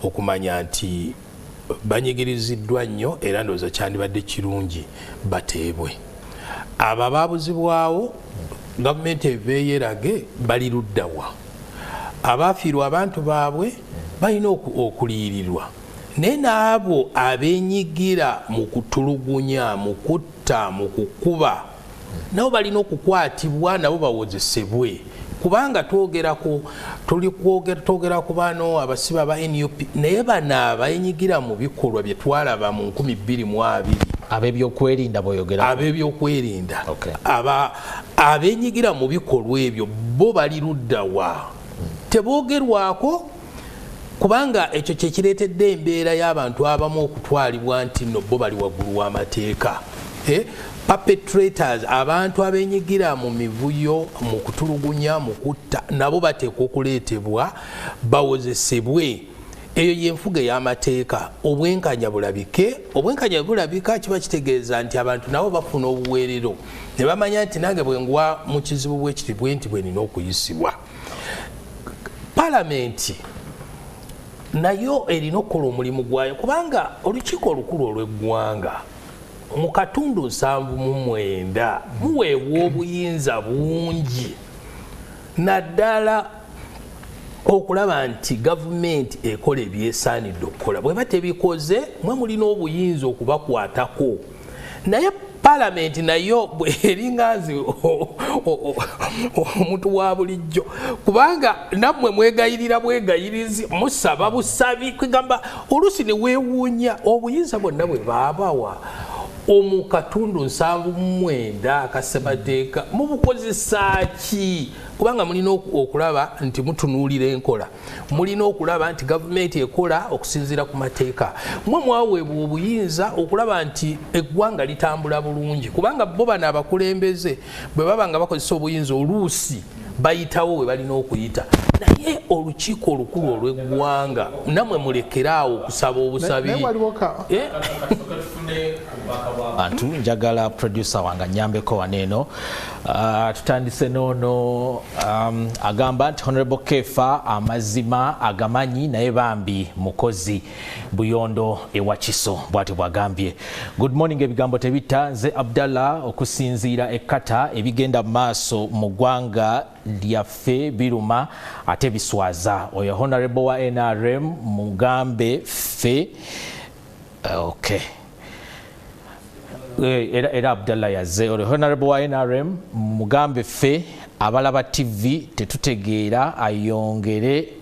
okumanya nti banyigiriziddwa nnyo era ndowooza kyandibadde kirungi bateebwe. Abo abaabuzibwawo gavumenti ebeeyerage bali luddawa, abaafiirwa abantu baabwe balina okuliyirirwa, naye n'abo abeenyigira mu kutulugunya, mu kutta, mu kukuba nabo balina okukwatibwa, nabo bawozesebwe. Kubanga twogera ku bano abasibe aba NUP naye bano abeenyigira mu bikolwa bye twalaba mu 2020 ab'ebyokwerinda boyogera ab'ebyokwerinda abeenyigira mu bikolwa ebyo bo bali luddawa, teboogerwako kubanga ekyo kye kireetedde embeera y'abantu abamu okutwalibwa nti nno bo bali waggulu w'amateeka. Perpetrators, abantu abeenyigira mu mivuyo, mu kutulugunya, mu kutta, nabo bateekwa okuleetebwa bawozesebwe. Eyo y'enfuga y'amateeka. Obwenkanya bulabike. Obwenkanya bulabika kiba kitegeeza nti abantu nabo bafuna obuweerero ne bamanya nti nange bwe ngwa mu kizibu bwekiti bwe nti bwe nina okuyisibwa. Palamenti nayo erina okukola omulimu gwayo kubanga olukiiko olukulu olw'eggwanga mu katundu 79 muweebwa obuyinza bungi naddala okulaba nti gavumenti ekola ebyesaanidde okukola. Bweba tebikoze mwe mulina obuyinza okubakwatako, naye palamenti nayo eringa nze omuntu wa bulijjo kubanga nammwe mwegayirira bwegayirizi musaba busabi kwegamba oluusi ne weewuunya obuyinza bwonna bwe baabawa omu katundu 79 akasemateeka mubukozesa ki? Kubanga mulina okulaba nti mutunuulira enkola, mulina okulaba nti gavumenti ekola okusinziira ku mateeka, mwe mwaweebwa obuyinza okulaba nti eggwanga litambula bulungi. Kubanga bo bano abakulembeze bwe baba nga bakozesa obuyinza oluusi bayitawo we balina okuyita, naye olukiiko olukulu olw'eggwanga namwe mulekeraawo okusaba obusabi. Bantu njagala producer wanga nyambeko waneeno tutandise noono agamba nti Honorable Kefa amazima agamanyi naye bambi mukozi buyondo ewakiso bwati bwagambye. Good morning ebigambo tebitta, nze Abdallah okusinziira ekkata ebigenda maaso mu ggwanga lyaffe biruma ate biswaza. Oyo Honorable wa NRM mugambe ffe okay. Era Abdallah yazze oli Honorable wa NRM mugambe ffe abalaba TV tetutegeera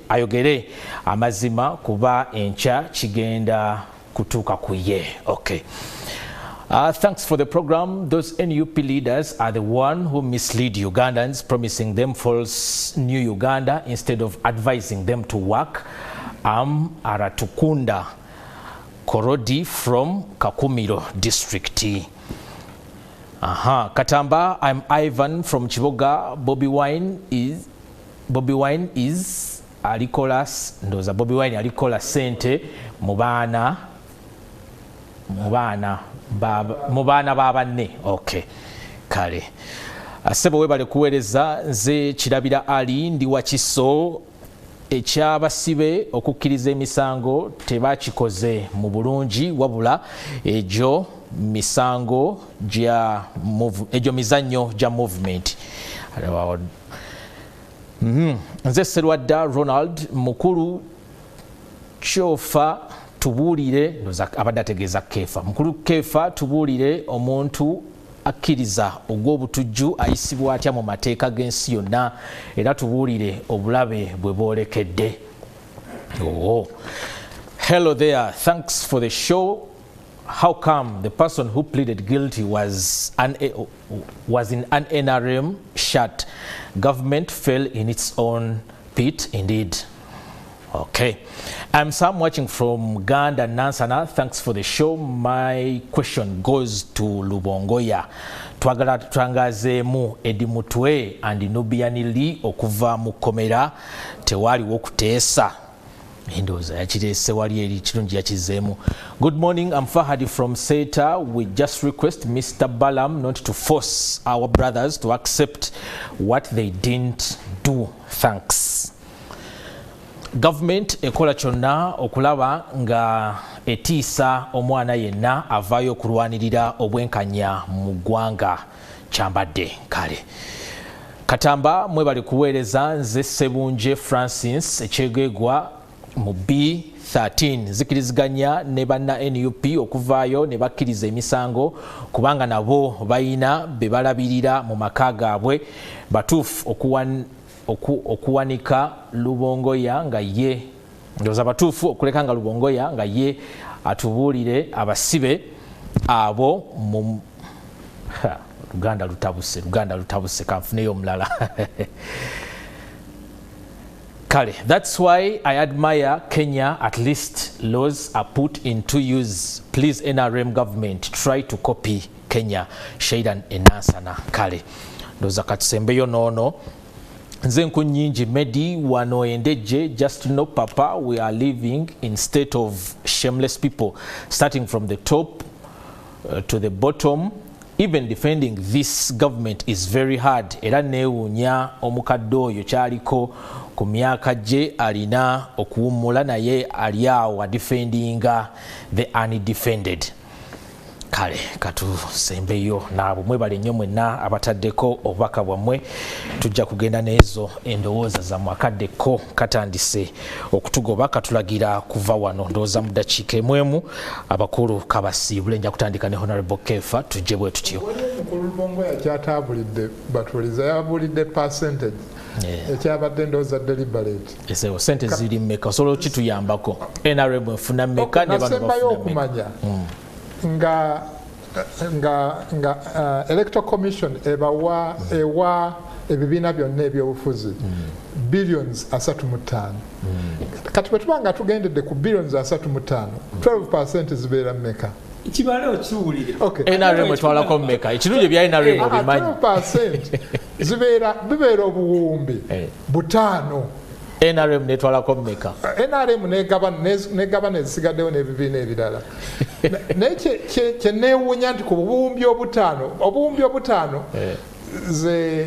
ayogere amazima kuba encha kigenda kutuuka ku ye. Okay. Thanks for the program. Those NUP leaders are the one who mislead Ugandans, promising them false new Uganda instead of advising them to work. Aratukunda Korodi from Kakumiro district. Katamba, I'm Ivan from Chiboga. Bobby Wine is alikolas ndoza Bobby Wine alikola sente mubana baba ne. Okay. Kale. Asebo webale kuweereza nze Kirabira Ali ndi wakiso ekyabasibe okukkiriza emisango tebakikoze mu bulungi wabula ejo misango egyo mizannyo gya movement. Nze Serwadda Ronald mukulu kyofa tubuulire abadde ategeeza keefa mukulu keefa tubuulire omuntu akkiriza ogw'obutujju ayisibwa atya mu mateeka g'ensi yonna era tubuulire obulabe bwe bwolekedde. Hello there, thanks for the show. How come the person who pleaded guilty was in an NRM shirt? Government fell in its own pit indeed. Okay. I'm Sam watching from Uganda, Nansana. Thanks for the show. My question goes to Lubongoya. Twagala tutangazeemu Eddie Mutwe and Nubianili okuva mu komera tewali wokuteesa. Good morning, I'm Fahadi from Seta. We just request Mr. Balam not to force our brothers to accept what they didn't do. Thanks. Government ekola kyonna okulaba nga etiisa omwana yenna avaayo okulwanirira obwenkanya mu ggwanga kyambadde kale. Katamba mwebali kuweereza nze Sebunje Francis ekyegegwa mu B13 zikiriziganya ne banna NUP okuvaayo ne bakkiriza emisango kubanga nabo bayina be balabirira mu maka gaabwe batuufu okuwanika Lubongoya nga ye ndoza batuufu okuleka nga Lubongoya nga ye atubuulire abasibe abo mu Luganda lutabuse kanfuneyo omulala. Kale, that's why I admire Kenya. At least laws are put into use. Please NRM government try to copy Kenya. Shaidan Enasana kale ndoza katusembeyo nono nze nkunyingi Medi wano endeje. Just to know papa, we are living in state of shameless people, starting from the top to the bottom. Even defending this government is very hard. Era neewuunya omukadde oyo kyaliko ku myaka gye alina okuwummula naye ali awo adefendinga the undefended. Kale katusembeyo naabo mwebale nnyo mwenna abataddeko obubaka bwammwe tujja kugenda n'ezo endowooza zammwe akaddeko katandise okutugoba katulagira kuva wano ndowooza mu ddakiika emwemu abakulu kabasiibule nja kutandika ne Honorable Kefa tujje bwe tutyo. Omukulu Lubongoya kyataabulidde batuuliza yabuulidde percentage ekyabadde ndowooza deliberate. Esewo sente ziri mmeka osobola kituyambako NRM efuna mmeka ne bano bafuna mmeka. nga electoral commission ewa ebibiina byonna ebyobufuzi billions 35 kati bwe tuba nga tugendedde ku billions 35 12% zibeera mmeka kibale okiwulire NRM etwalako mmeka ekirungi bya NRM obimanyi 12% bibeera obuwumbi 5 NRM netwalako mmeka NRM negaba nezisigaddewo n'ebibiina ebirala naye kyeneewuunya nti ku buwumbi obutaano ze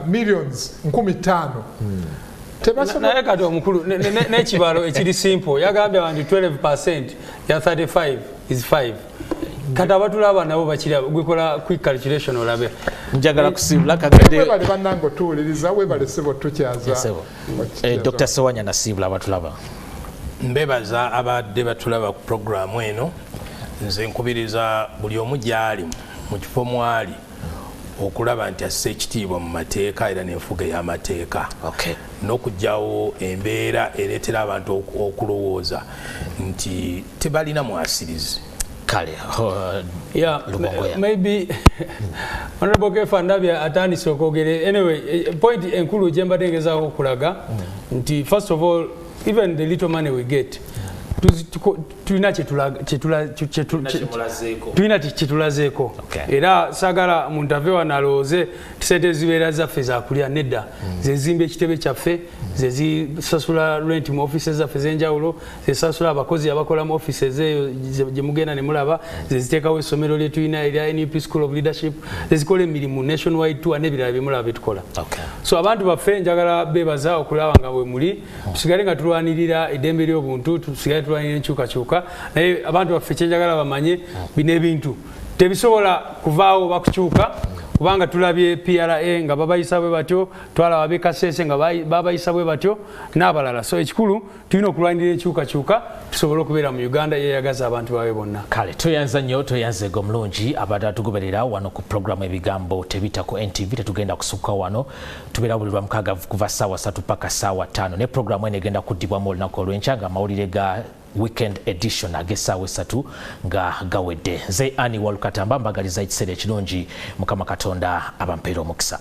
millions 15,000 naye kati omukulu n'ekibalo ekiri simple yagambye nti 12% ya 35 is 5 kati abatulaba nabo bakira gwikola quick calculation olabe njagala kusiibula kagende bali bannange otuwuliriza webale sebo tukyaza Dr. Sewanya nasiibula abatulaba mbebaza abadde batulaba ku programu eno nze nkubiriza buli omu gyali mu kifo mwali okulaba nti asse ekitiibwa mu mateeka era n'enfuga y'amateeka n'okugyawo embeera ereetera abantu okulowooza nti tebalina mwasirizi. Maybe Honorable Kefa Ndabya atandise okwogera. Anyway, point enkulu gye mbadde ngezaako okulaga nti first of all, even the little money we get tulina kyetulazeeko era saagala muntu ave wano alowooze tisente zibeera zaffe zakulya nedda zezimba ekitebe kyaffe zezisasula rent mu offices zaffe ez'enjawulo zesasula abakozi abakola mu offices eyo gye mugenda ne mulaba zeziteekawo essomero lye tulina erya NUP School of Leadership zezikola emirimu nationwide tour n'ebirala bye mulaba bye tukola. So abantu baffe njagala beebaza okulaba nga bwe muli tusigale nga tulwanirira eddembe ly'obuntu tusigale tugenda tulwanira enkyukakyuka naye abantu baffe kyenjagala bamanye bino ebintu tebisobola kuvaawo bakukyuka kubanga tulabye PRA nga babayisa bwe batyo twalaba ab'Ekasese nga babayisa bwe batyo n'abalala so ekikulu tulina okulwanira enkyukakyuka tusobole okubeera mu Uganda yeeyagaza abantu bawe bonna. Kale toyanza nnyo toyanzeego omulungi abadde atugoberera wano ku programu ebigambo tebitta ku NTV tetugenda kusukka wano tubeera buli lwamukaaga kuva ssaawa 3 paka ssaawa 5 ne programu eno egenda kuddibwamu olunaku olw'enkya nga amawulire ga weekend edition ag'essaawa 3 nga gawedde. Nze Ani Walukatamba mbagaliza ekiseera ekirungi Mukama Katonda abampeera omukisa.